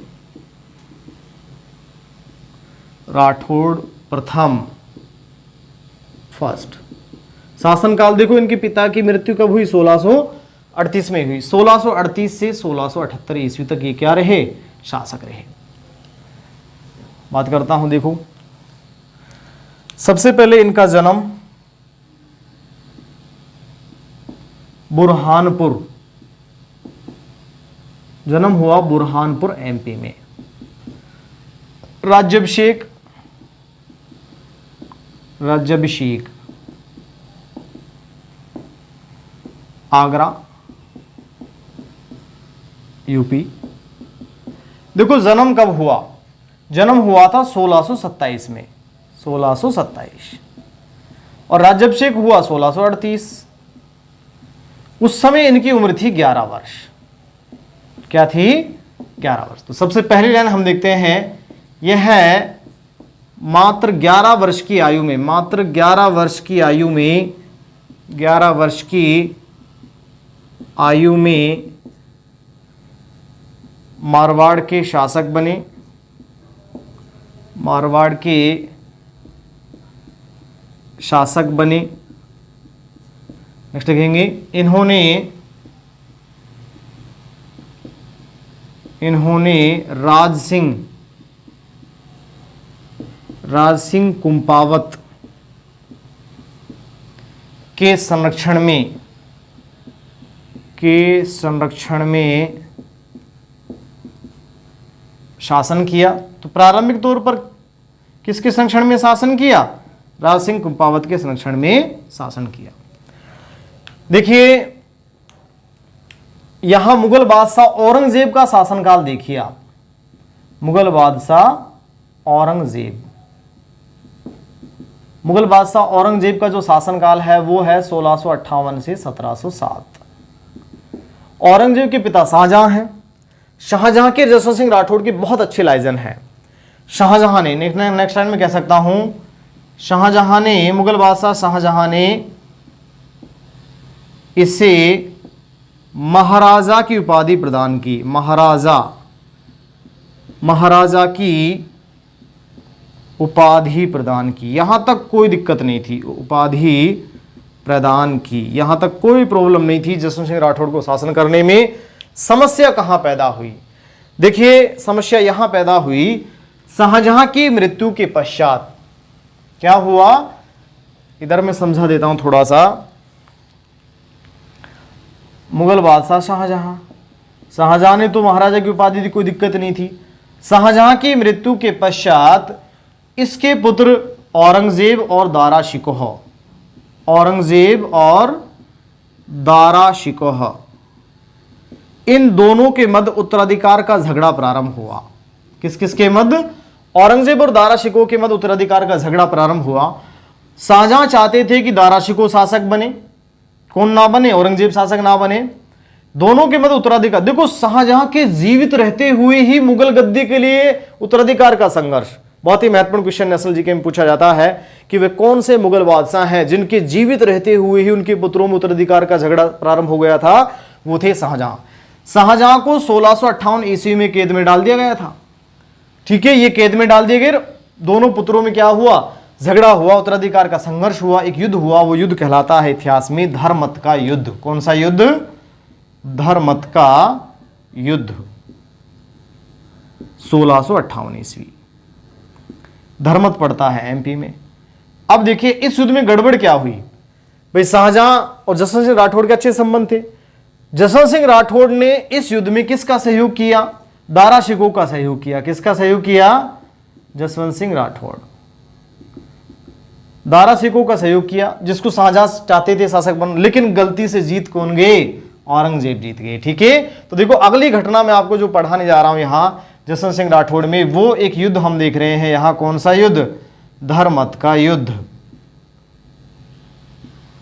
राठौड़ प्रथम फर्स्ट। शासनकाल देखो, इनके पिता की मृत्यु कब हुई? 1638 में हुई। 1638 से 1678 ईस्वी तक ये क्या रहे? शासक रहे। बात करता हूं, देखो, सबसे पहले इनका जन्म बुरहानपुर, जन्म हुआ बुरहानपुर एमपी में। राज्याभिषेक आगरा यूपी। देखो, जन्म कब हुआ? जन्म हुआ था 1627 में, 1627, और राज्याभिषेक हुआ 1638। उस समय इनकी उम्र थी 11 वर्ष। क्या थी? 11 वर्ष। तो सबसे पहली लाइन हम देखते हैं, यह है मात्र 11 वर्ष की आयु में, मात्र 11 वर्ष की आयु में, 11 वर्ष की आयु में मारवाड़ के शासक बने। मारवाड़ के शासक बने। नेक्स्ट देखेंगे, इन्होंने राज सिंह कुंपावत के संरक्षण में शासन किया। तो प्रारंभिक तौर पर किसके संरक्षण में शासन किया? राज सिंह कुंपावत के संरक्षण में शासन किया। देखिए, यहां मुगल बादशाह औरंगजेब का शासनकाल देखिए आप। मुगल बादशाह औरंगजेब का जो शासनकाल है वो है 1658 से 1707। औरंगजेब के पिता शाहजहां हैं। शाहजहां के जसवंत सिंह राठौड़ के बहुत अच्छे लाइजन हैं। शाहजहां ने, नेक्स्ट लाइन में कह सकता हूं, शाहजहां ने, मुगल बादशाह शाहजहां ने इसे महाराजा की उपाधि प्रदान की। महाराजा की उपाधि प्रदान की। यहां तक कोई दिक्कत नहीं थी, उपाधि प्रदान की, यहां तक कोई प्रॉब्लम नहीं थी जसवंत सिंह राठौड़ को शासन करने में। समस्या कहां पैदा हुई? देखिए समस्या यहां पैदा हुई शाहजहां की मृत्यु के पश्चात। क्या हुआ, इधर मैं समझा देता हूं थोड़ा सा। मुगल बादशाह शाहजहां ने तो महाराजा की उपाधि दी, कोई दिक्कत नहीं थी। शाहजहां की मृत्यु के पश्चात इसके पुत्र औरंगजेब और दारा शिकोह, औरंगजेब और दारा शिकोह, इन दोनों के मध्य उत्तराधिकार का झगड़ा प्रारंभ हुआ। किस किस के मध्य? औरंगजेब और दारा शिकोह के मध्य उत्तराधिकार का झगड़ा प्रारंभ हुआ। शाहजहां चाहते थे कि दारा शिकोह शासक बने, कौन ना बने? औरंगजेब शासक ना बने। दोनों के मध्य उत्तराधिकार। देखो शाहजहां के जीवित रहते हुए ही मुगल गद्दी के लिए उत्तराधिकार का संघर्ष। बहुत ही महत्वपूर्ण क्वेश्चन नेशनल जीके में पूछा जाता है कि वे कौन से मुगल बादशाह हैं जिनके जीवित रहते हुए ही उनके पुत्रों में उत्तराधिकार का झगड़ा प्रारंभ हो गया था? वो थे शाहजहां। शाहजहां को 1658 ईस्वी में कैद में डाल दिया गया था। ठीक है, ये कैद में डाल दिए गए। दोनों पुत्रों में क्या हुआ? झगड़ा हुआ, उत्तराधिकार का संघर्ष हुआ, एक युद्ध हुआ। वो युद्ध कहलाता है इतिहास में धर्मत का युद्ध। कौन सा युद्ध? धर्मत का युद्ध, 1658 ईस्वी। धर्मत पड़ता है एमपी में। अब देखिए इस युद्ध में गड़बड़ क्या हुई भाई। शाहजहां और जसवंत सिंह राठौड़ के अच्छे संबंध थे। जसवंत सिंह राठौड़ ने इस युद्ध में किसका सहयोग किया? दारा शिकोह का सहयोग किया। किसका सहयोग किया? जसवंत सिंह राठौड़, दारा शिकोह का सहयोग किया, जिसको शाहजहां चाहते थे शासक बन, लेकिन गलती से जीत कौन गए? औरंगजेब जीत गए। ठीक है, तो देखो अगली घटना मैं आपको जो पढ़ाने जा रहा हूं यहां जसवंत सिंह राठौड़ में, वो एक युद्ध हम देख रहे हैं यहां। कौन सा युद्ध? धर्मत का युद्ध।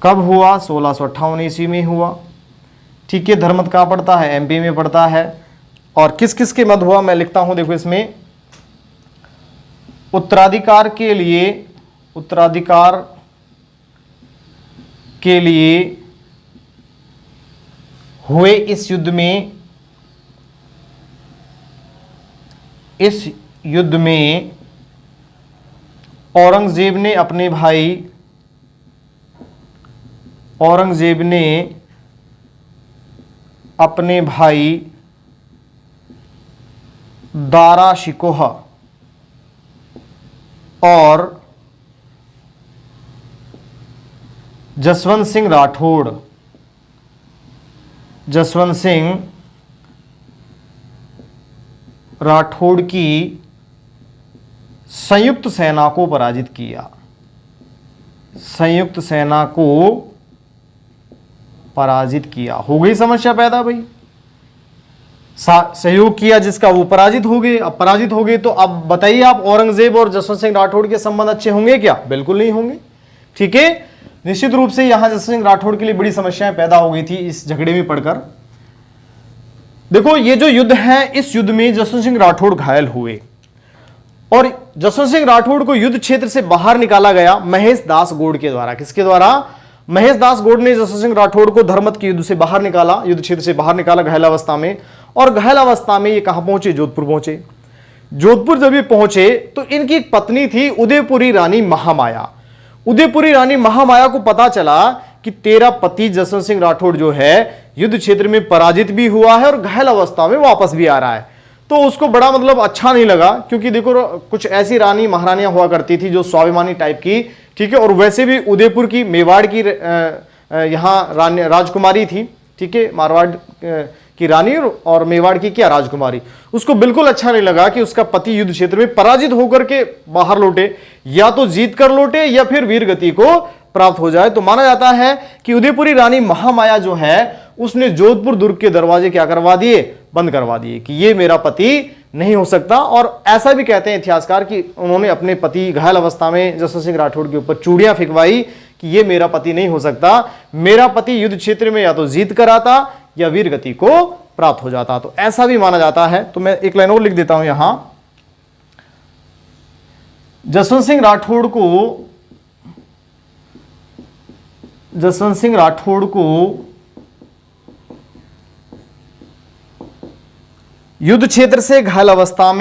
कब हुआ? 1658 ईस्वी में हुआ। ठीक है, धर्मत कहां पड़ता है? एमपी में पड़ता है। और किस किस के मध्य हुआ मैं लिखता हूं, देखो इसमें उत्तराधिकार के लिए हुए इस युद्ध में औरंगजेब ने अपने भाई दारा शिकोह और जसवंत सिंह राठौड़ की संयुक्त सेना को पराजित किया। संयुक्त सेना को पराजित किया। हो गई समस्या पैदा भाई। सहयोग किया जिसका, वो पराजित हो गए। अब पराजित हो गए तो अब बताइए आप, औरंगजेब और जसवंत सिंह राठौड़ के संबंध अच्छे होंगे क्या? बिल्कुल नहीं होंगे। ठीक है, निश्चित रूप से यहां जसवंत सिंह राठौड़ के लिए बड़ी समस्याएं पैदा हो गई थी इस झगड़े में पड़कर। देखो ये जो युद्ध है, इस युद्ध में जसवंत सिंह राठौड़ घायल हुए और जसवंत सिंह राठौड़ को युद्ध क्षेत्र से बाहर निकाला गया महेश दास गौड़ के द्वारा। किसके द्वारा? महेश दास गौड़ ने जसवंत सिंह राठौड़ को धर्मत के युद्ध से बाहर निकाला, युद्ध क्षेत्र से बाहर निकाला घायल अवस्था में। और घायल अवस्था में ये कहां पहुंचे? जोधपुर पहुंचे। जोधपुर जब ये पहुंचे तो इनकी एक पत्नी थी उदयपुरी रानी महामाया। उदयपुरी रानी महामाया को पता चला कि तेरा पति जसवंत सिंह राठौड़ जो है युद्ध क्षेत्र में पराजित भी हुआ है और घायल अवस्था में वापस भी आ रहा है। तो उसको बड़ा मतलब अच्छा नहीं लगा, क्योंकि देखो कुछ ऐसी रानी महारानियां हुआ करती थी जो स्वाभिमानी टाइप की। ठीक है, और वैसे भी उदयपुर की, मेवाड़ की यहां राजकुमारी थी। ठीक है, मारवाड़ की रानी और मेवाड़ की क्या राजकुमारी। उसको बिल्कुल अच्छा नहीं लगा कि उसका पति युद्ध क्षेत्र में पराजित होकर के बाहर लौटे, या तो जीत कर लौटे या फिर वीर गति को प्राप्त हो जाए। तो माना जाता है कि उदयपुरी रानी महामाया जो है उसने जोधपुर दुर्ग के दरवाजे क्या करवा दिए? बंद करवा दिए कि ये मेरा पति नहीं हो सकता। और ऐसा भी कहते हैं इतिहासकार कि उन्होंने अपने पति घायल अवस्था में जसवंत सिंह राठौड़ के ऊपर चूड़ियां फेंकवाई कि ये मेरा पति नहीं हो सकता, मेरा पति युद्ध क्षेत्र में या तो जीत कर आता या वीर गति को प्राप्त हो जाता। तो ऐसा भी माना जाता है। तो मैं एक लाइन और लिख देता हूं यहां, जसवंत सिंह राठौड़ को युद्ध क्षेत्र से घायल अवस्था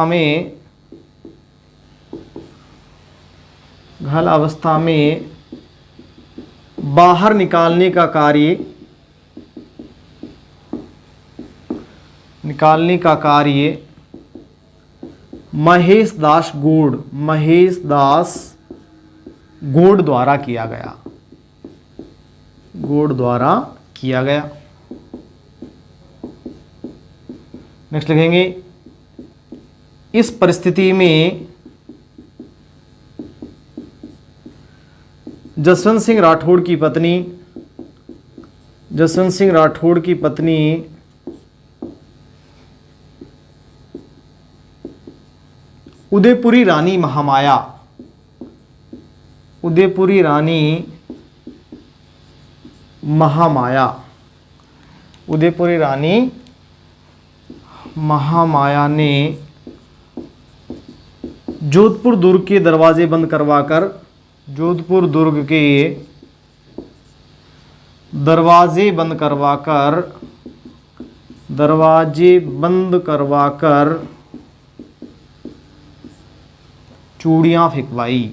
में घल अवस्था में बाहर निकालने का कार्य महेश दास गोड़ द्वारा किया गया। नेक्स्ट लिखेंगे, इस परिस्थिति में जसवंत सिंह राठौड़ की पत्नी उदयपुरी रानी महामाया ने जोधपुर दुर्ग के दरवाजे बंद करवाकर चूड़ियां फिकवाई।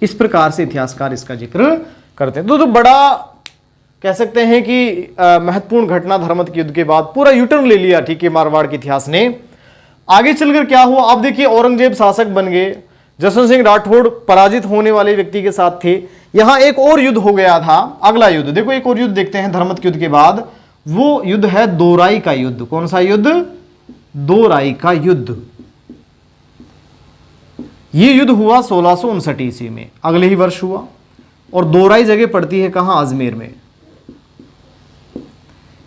इस प्रकार से इतिहासकार इसका जिक्र करते हैं। तो बड़ा कह सकते हैं कि महत्वपूर्ण घटना धर्मत के युद्ध के बाद पूरा यूटर्न ले लिया, ठीक है, मारवाड़ के इतिहास ने। आगे चलकर क्या हुआ, अब देखिए औरंगजेब शासक बन गए, जसवंत सिंह राठौड़ पराजित होने वाले व्यक्ति के साथ थे। यहां एक और युद्ध हो गया था, अगला युद्ध देखो, एक और युद्ध देखते हैं धर्मत के युद्ध के बाद। वो युद्ध है दोराई का युद्ध। कौन सा युद्ध? दोराई का युद्ध। यह युद्ध हुआ 1659 ईस्वी में, अगले ही वर्ष हुआ। और दोराई जगह पड़ती है कहां? अजमेर में।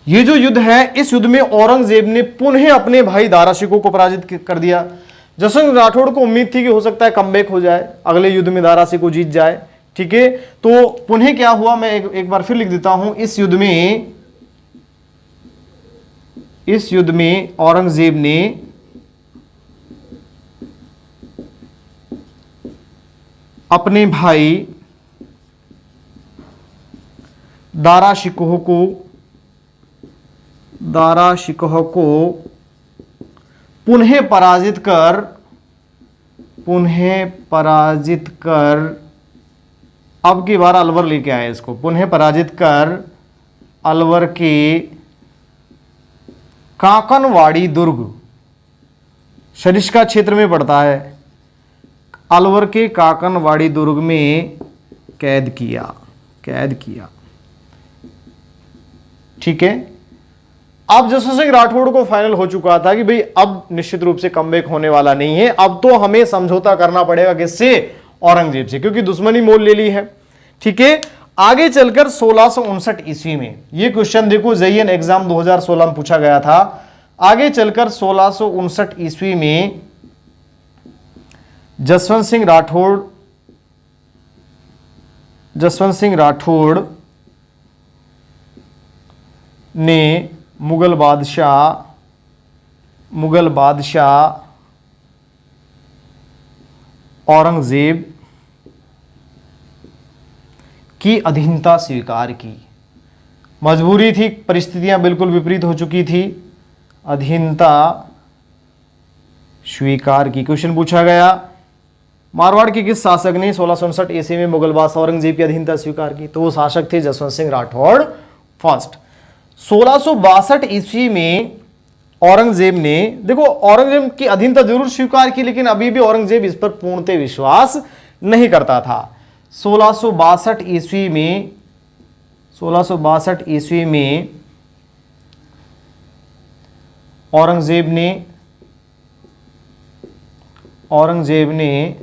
यह जो युद्ध है, इस युद्ध में औरंगजेब ने पुनः अपने भाई दारा शिकोह को पराजित कर दिया। जसवंत राठौड़ को उम्मीद थी कि हो सकता है कमबैक हो जाए, अगले युद्ध में दारा शिकोह जीत जाए, ठीक है। तो पुनः क्या हुआ, मैं एक बार फिर लिख देता हूं। इस युद्ध में औरंगजेब ने अपने भाई दारा शिकोह को पुनः पराजित कर अब की बार अलवर लेके आए इसको, पुनः पराजित कर अलवर के काकनवाड़ी दुर्ग, सरिस्का क्षेत्र में पड़ता है, अलवर के काकनवाड़ी दुर्ग में कैद किया। ठीक है। अब जसवंत सिंह राठौड़ को फाइनल हो चुका था कि भाई अब निश्चित रूप से कमबैक होने वाला नहीं है, अब तो हमें समझौता करना पड़ेगा किससे? औरंगजेब से, क्योंकि दुश्मनी मोल ले ली है, ठीक है। आगे चलकर 1659 ईस्वी में, ये क्वेश्चन देखो जेईएन एग्जाम 2016 में पूछा गया था। आगे चलकर 1659 ईस्वी में जसवंत सिंह राठौड़ ने मुगल बादशाह औरंगजेब की अधीनता स्वीकार की। मजबूरी थी, परिस्थितियां बिल्कुल विपरीत हो चुकी थी, अधीनता स्वीकार की। क्वेश्चन पूछा गया, मारवाड़ के किस शासक ने 1659 ईस्वी में मुगल बादशाह औरंगजेब की अधीनता स्वीकार की? तो वो शासक थे जसवंत सिंह राठौड़ फर्स्ट। 1662 ईस्वी में औरंगजेब ने, देखो औरंगजेब की अधीनता जरूर स्वीकार की, लेकिन अभी भी औरंगजेब इस पर पूर्णतः विश्वास नहीं करता था। 1662 ईस्वी में औरंगजेब ने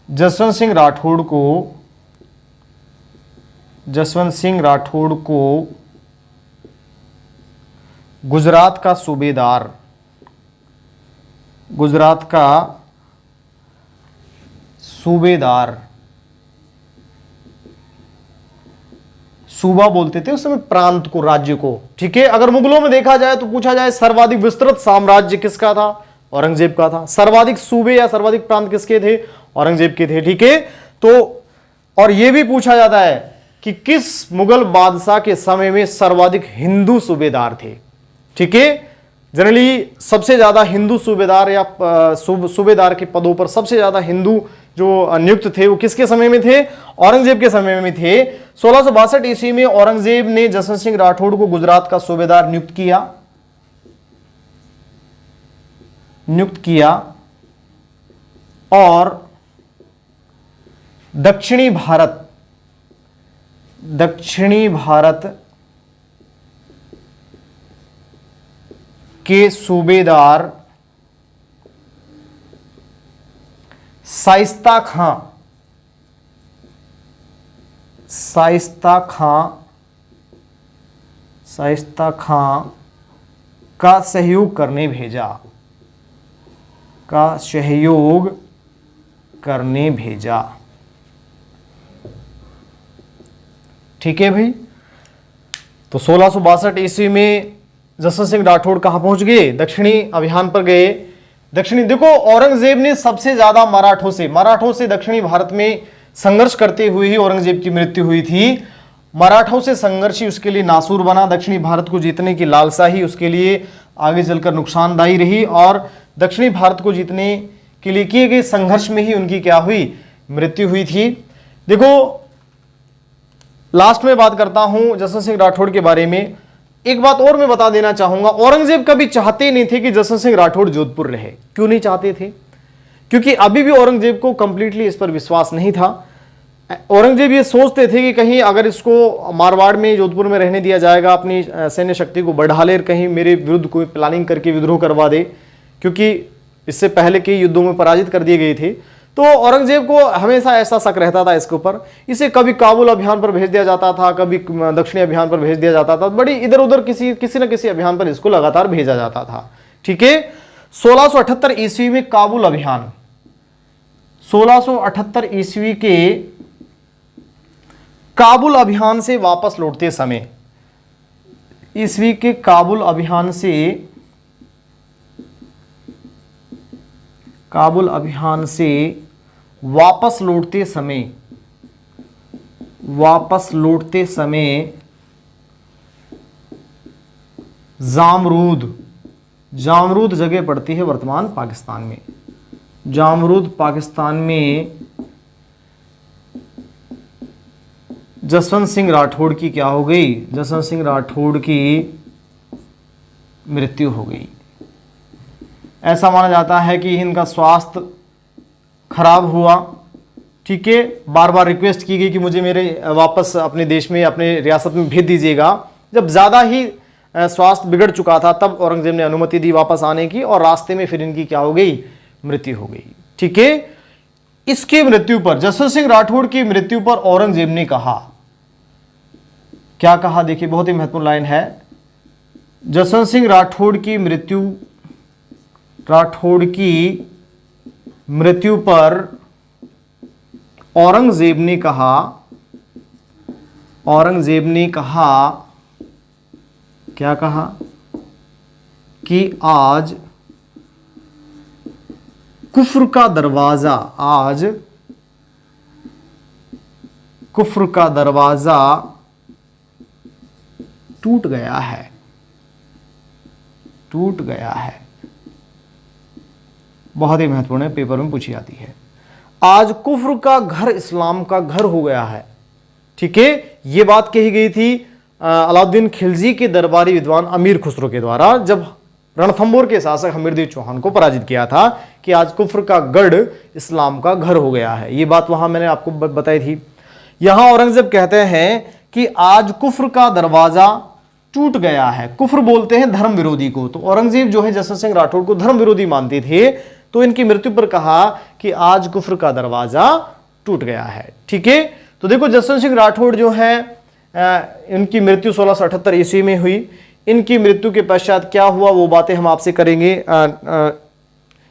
जसवंत सिंह राठौड़ को गुजरात का सूबेदार, सूबा बोलते थे उस समय प्रांत को, राज्य को, ठीक है। अगर मुगलों में देखा जाए तो पूछा जाए सर्वाधिक विस्तृत साम्राज्य किसका था? औरंगजेब का था। सर्वाधिक सूबे या सर्वाधिक प्रांत किसके थे? औरंगजेब के थे, ठीक है। तो और यह भी पूछा जाता है कि किस मुगल बादशाह के समय में सर्वाधिक हिंदू सूबेदार थे, ठीक है। जनरली सबसे ज्यादा हिंदू सूबेदार या सूबेदार के पदों पर सबसे ज्यादा हिंदू जो नियुक्त थे वो किसके समय में थे? औरंगजेब के समय में थे। 1662 ईस्वी में औरंगजेब ने जसवंत सिंह राठौड़ को गुजरात का सूबेदार नियुक्त किया और दक्षिणी भारत के सूबेदार शाइस्ता खां का सहयोग करने भेजा। ठीक है भाई। तो 1662 ईस्वी में जसवंत सिंह राठौड़ कहां पहुंच गए? दक्षिणी अभियान पर गए। दक्षिणी, देखो औरंगजेब ने सबसे ज्यादा मराठों से दक्षिणी भारत में संघर्ष करते हुए ही औरंगजेब की मृत्यु हुई थी। मराठों से संघर्ष ही उसके लिए नासूर बना। दक्षिणी भारत को जीतने की लालसा ही उसके लिए आगे चलकर नुकसानदायी रही और दक्षिणी भारत को जीतने के लिए किए गए संघर्ष में ही उनकी क्या हुई? मृत्यु हुई थी। देखो लास्ट में बात करता हूं जसवंत सिंह राठौड़ के बारे में। एक बात और मैं बता देना चाहूंगा, औरंगजेब कभी चाहते नहीं थे कि जसवंत सिंह राठौड़ जोधपुर रहे। क्यों नहीं चाहते थे? क्योंकि अभी भी औरंगजेब को कंप्लीटली इस पर विश्वास नहीं था। औरंगजेब ये सोचते थे कि कहीं अगर इसको मारवाड़ में, जोधपुर में रहने दिया जाएगा, अपनी सैन्य शक्ति को बढ़ा ले, कहीं मेरे विरुद्ध कोई प्लानिंग करके विद्रोह करवा दे, क्योंकि इससे पहले के युद्धों में पराजित कर दिए गए थे। तो औरंगजेब को हमेशा ऐसा शक रहता था इसके ऊपर। इसे कभी काबुल अभियान पर भेज दिया जाता था, कभी दक्षिणी अभियान पर भेज दिया जाता था, बड़ी इधर उधर किसी न किसी अभियान पर इसको लगातार भेजा जाता था। ठीक है। 1678 ईस्वी में काबुल अभियान, 1678 ईस्वी के काबुल अभियान से वापस लौटते समय, ईस्वी के काबुल अभियान से वापस लौटते समय जामरूद जगह पड़ती है वर्तमान पाकिस्तान में। जामरूद पाकिस्तान में जसवंत सिंह राठौड़ की क्या हो गई? जसवंत सिंह राठौड़ की मृत्यु हो गई। ऐसा माना जाता है कि इनका स्वास्थ्य खराब हुआ। ठीक है। बार बार रिक्वेस्ट की गई कि मुझे मेरे वापस अपने देश में, अपने रियासत में भेज दीजिएगा। जब ज़्यादा ही स्वास्थ्य बिगड़ चुका था तब औरंगजेब ने अनुमति दी वापस आने की और रास्ते में फिर इनकी क्या हो गई? मृत्यु हो गई। ठीक है। इसकी मृत्यु पर, जसवंत सिंह राठौड़ की मृत्यु पर औरंगजेब ने कहा, क्या कहा? देखिए बहुत ही महत्वपूर्ण लाइन है। जसवंत सिंह राठौड़ की मृत्यु पर औरंगजेब ने कहा, क्या कहा? कि आज कुफ्र का दरवाजा टूट गया है। बहुत ही महत्वपूर्ण है, पेपर में पूछी जाती है। आज कुफ्र का घर इस्लाम का घर हो गया है। ठीक है। यह बात कही गई थी अलाउद्दीन खिलजी के दरबारी विद्वान अमीर खुसरो के द्वारा, जब रणथंभौर के शासक हमीरदेव चौहान को पराजित किया था कि आज कुफ्र का गढ़ इस्लाम का घर हो गया है। यह बात वहां मैंने आपको बताई थी। यहां औरंगजेब कहते हैं कि आज कुफ्र का दरवाजा टूट गया है। कुफ्र बोलते हैं धर्म विरोधी को। तो औरंगजेब जो है जसवंत सिंह राठौड़ को धर्म विरोधी मानते थे, तो इनकी मृत्यु पर कहा कि आज कुफ्र का दरवाजा टूट गया है। ठीक है। तो देखो जसवंत सिंह राठौड़ जो है इनकी मृत्यु 1678 ईस्वी में हुई। इनकी मृत्यु के पश्चात क्या हुआ वो बातें हम आपसे करेंगे।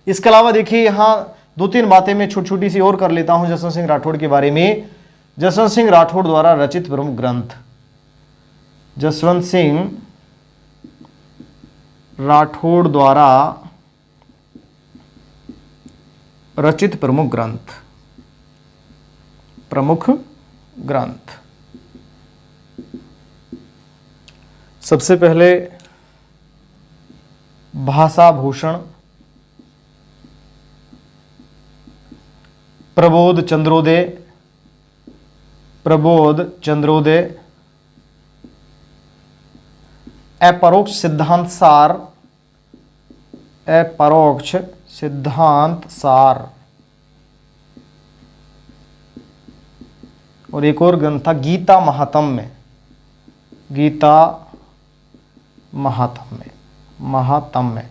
इसके अलावा देखिए यहां दो तीन बातें मैं छोटी छोटी सी और कर लेता हूं जसवंत सिंह राठौड़ के बारे में। जसवंत सिंह राठौड़ द्वारा रचित प्रमुख ग्रंथ, जसवंत सिंह राठौड़ द्वारा रचित प्रमुख ग्रंथ। सबसे पहले भाषा भूषण, प्रबोध चंद्रोदय, प्रबोध चंद्रोदय, अपरोक्ष सिद्धांत सार, अपरोक्ष सिद्धांत सार, और एक और ग्रंथ था गीता महात्म्य, गीता महात्म्य, महात्म्य।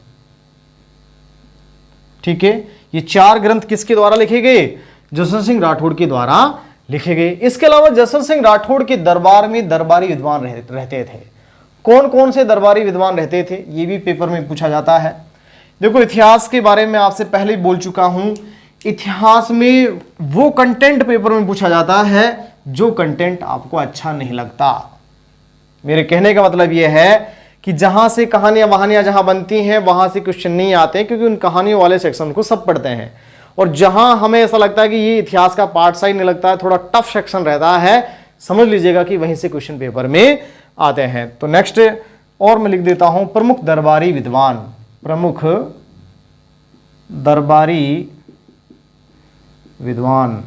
ठीक है, ये 4 ग्रंथ किसके द्वारा लिखे गए? जसवंत सिंह राठौड़ के द्वारा लिखे गए। इसके अलावा जसवंत सिंह राठौड़ के दरबार में दरबारी विद्वान रहते थे। कौन कौन से दरबारी विद्वान रहते थे, ये भी पेपर में पूछा जाता है। देखो, इतिहास के बारे में आपसे पहले ही बोल चुका हूं, इतिहास में वो कंटेंट पेपर में पूछा जाता है जो कंटेंट आपको अच्छा नहीं लगता। मेरे कहने का मतलब यह है कि जहां से कहानियां वहानियां जहां बनती हैं वहां से क्वेश्चन नहीं आते, क्योंकि उन कहानियों वाले सेक्शन को सब पढ़ते हैं। और जहां हमें ऐसा लगता है कि ये इतिहास का पार्ट सा ही नहीं लगता है, थोड़ा टफ सेक्शन रहता है, समझ लीजिएगा कि वहीं से क्वेश्चन पेपर में आते हैं। तो नेक्स्ट और मैं लिख देता हूं, प्रमुख दरबारी विद्वान, प्रमुख दरबारी विद्वान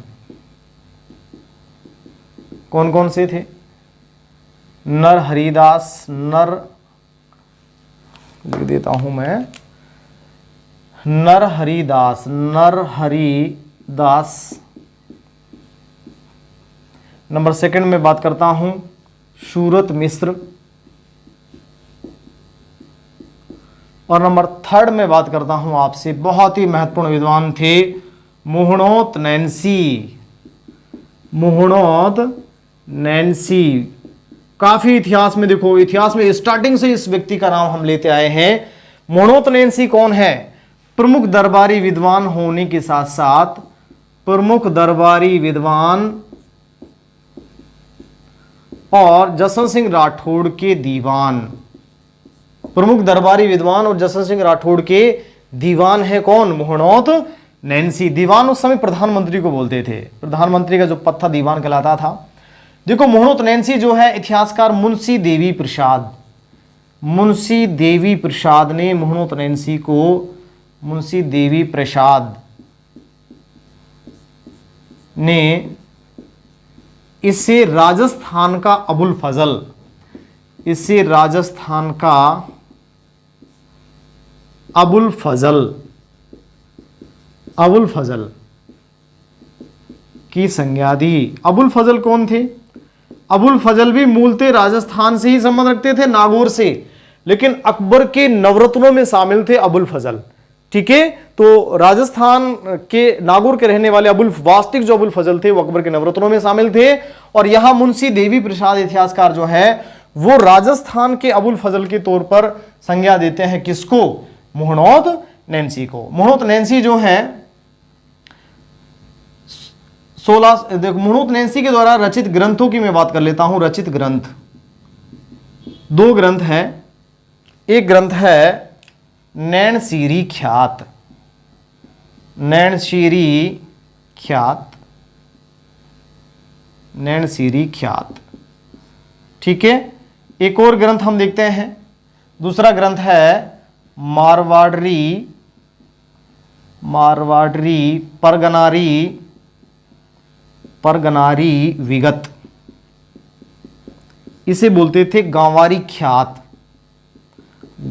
कौन कौन से थे? नर हरिदास, नर लिख देता हूं मैं, नर हरिदास, नर हरिदास। नंबर 2 में बात करता हूं सूरत मिश्र, और नंबर 3 में बात करता हूं आपसे, बहुत ही महत्वपूर्ण विद्वान थे मुहणोत नैन्सी, मुहणोत नैन्सी। काफी इतिहास में देखो, इतिहास में स्टार्टिंग से इस व्यक्ति का नाम हम लेते आए हैं। मुहणोत नैन्सी कौन है? प्रमुख दरबारी विद्वान होने के साथ साथ प्रमुख दरबारी विद्वान और जसवंत सिंह राठौड़ के दीवान। प्रमुख दरबारी विद्वान और जसवंत सिंह राठौड़ के दीवान है कौन? मुहणोत नैन्सी। दीवान उस समय प्रधानमंत्री को बोलते थे, प्रधानमंत्री का जो पद था दीवान कहलाता था। देखो, मुहणोत नैन्सी जो है इतिहासकार मुंशी देवी प्रसाद, मुंशी देवी प्रसाद ने मुहणोत नैन्सी को, मुंशी देवी प्रसाद ने इसे राजस्थान का अबुल फजल, इसे राजस्थान का अबुल फजल, अबुल फजल की संज्ञा दी। अबुल फजल कौन थे? अबुल फजल भी मूलतः राजस्थान से ही संबंध रखते थे, नागौर से, लेकिन अकबर के नवरत्नों में शामिल थे अबुल फजल। ठीक है, तो राजस्थान के नागौर के रहने वाले वास्तविक जो अबुल फजल थे वो अकबर के नवरत्नों में शामिल थे। और यहां मुंशी देवी प्रसाद इतिहासकार जो है वो राजस्थान के अबुल फजल के तौर पर संज्ञा देते हैं किसको? मुहणोत नैन्सी को। मुहणोत नैन्सी जो है 16, देखो मुहणोत नैन्सी के द्वारा रचित ग्रंथों की मैं बात कर लेता हूं। रचित ग्रंथ 2 ग्रंथ हैं। एक ग्रंथ है नैनशीरी ख्यात, नैनशीरी ख्यात, नैनशीरी ख्यात। ठीक है, एक और ग्रंथ हम देखते हैं। दूसरा ग्रंथ है मारवाड़ी, मारवाड़ी परगनारी, परगनारी विगत, इसे बोलते थे गांवारी ख्यात,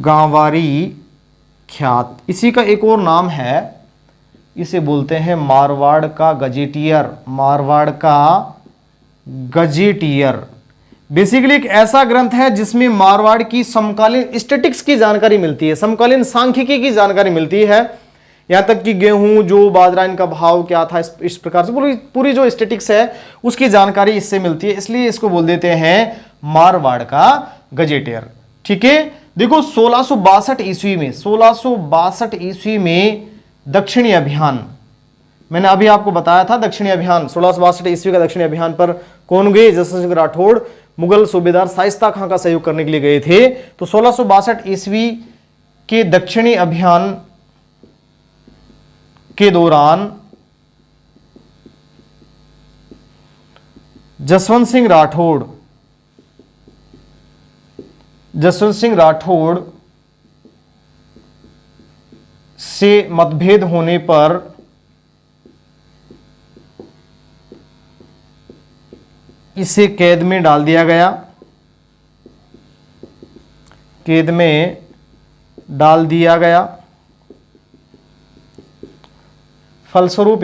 गांवारी ख्यात। इसी का एक और नाम है, इसे बोलते हैं मारवाड़ का गजेटियर, मारवाड़ का गजेटियर। बेसिकली एक ऐसा ग्रंथ है जिसमें मारवाड़ की समकालीन स्टैटिक्स की जानकारी मिलती है, समकालीन सांख्यिकी की जानकारी मिलती है, यहां तक कि गेहूं जो बाजरा इनका भाव क्या था, इस प्रकार से पूरी जो स्टैटिक्स है उसकी जानकारी इससे मिलती है। इसलिए इसको बोल देते हैं मारवाड़ का गजेटियर। ठीक है, देखो 1662 ईस्वी में, 1662 ईस्वी में दक्षिणी अभियान, मैंने अभी आपको बताया था दक्षिणी अभियान, 1662 ईस्वी का दक्षिणी अभियान पर कौन गए? जसवंत सिंह राठौड़ मुगल सूबेदार शाइस्ता खां का सहयोग करने के लिए गए थे। तो 1662 ईस्वी के दक्षिणी अभियान के दौरान जसवंत सिंह राठौड़, जसवंत सिंह राठौड़ से मतभेद होने पर इसे कैद में डाल दिया गया, कैद में डाल दिया गया। फलस्वरूप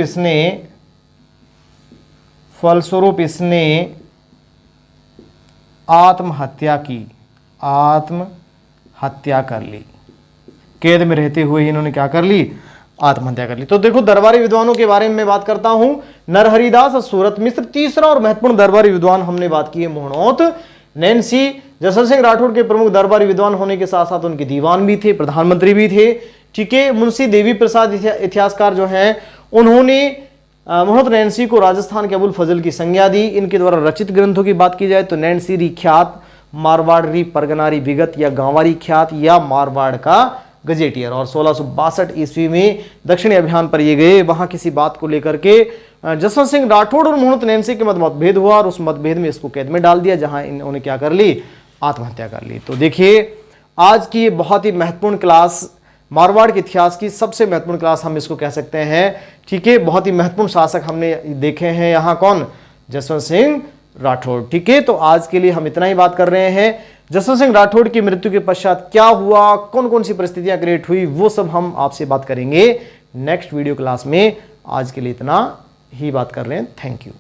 इसने आत्महत्या की, आत्महत्या कर ली। कैद में रहते हुए ही इन्होंने क्या कर ली? आत्महत्या कर ली। तो देखो दरबारी विद्वानों के बारे में मैं बात करता हूं। नरहरिदास और सूरत मिश्र। तीसरा और महत्वपूर्ण दरबारी विद्वान हमने बात की है मोहनोत नैन्सी। जसवंत सिंह राठौड़ के प्रमुख दरबारी विद्वान होने के साथ साथ उनके दीवान भी थे, प्रधानमंत्री भी थे। ठीक है। मुंशी देवी प्रसाद इतिहासकार जो हैं, उन्होंने मोहनोत नैन्सी को राजस्थान के अबुल फजल की संज्ञा दी। इनके द्वारा रचित ग्रंथों की बात की जाए तो नैन्सी ख्यात, मारवाड़ी परगनारी विगत या गांवारी ख्यात या मारवाड़ का गजेटियर। और 1662 ईस्वी में दक्षिणी अभियान पर ये गए। वहां किसी बात को लेकर के जसवंत सिंह राठौड़ और मोहनोत नैन्सी के मध्य मतभेद हुआ और उस मतभेद में इसको कैद में डाल दिया, जहां इन्होंने क्या कर ली? आत्महत्या कर ली। तो देखिए आज की ये बहुत ही महत्वपूर्ण क्लास, मारवाड़ के इतिहास की सबसे महत्वपूर्ण क्लास हम इसको कह सकते हैं। ठीक है। बहुत ही महत्वपूर्ण शासक हमने देखे हैं यहाँ। कौन? जसवंत सिंह राठौड़। ठीक है। तो आज के लिए हम इतना ही बात कर रहे हैं। जसवंत सिंह राठौड़ की मृत्यु के पश्चात क्या हुआ, कौन कौन सी परिस्थितियां क्रिएट हुई, वो सब हम आपसे बात करेंगे नेक्स्ट वीडियो क्लास में। आज के लिए इतना ही बात कर रहे हैं। Thank you.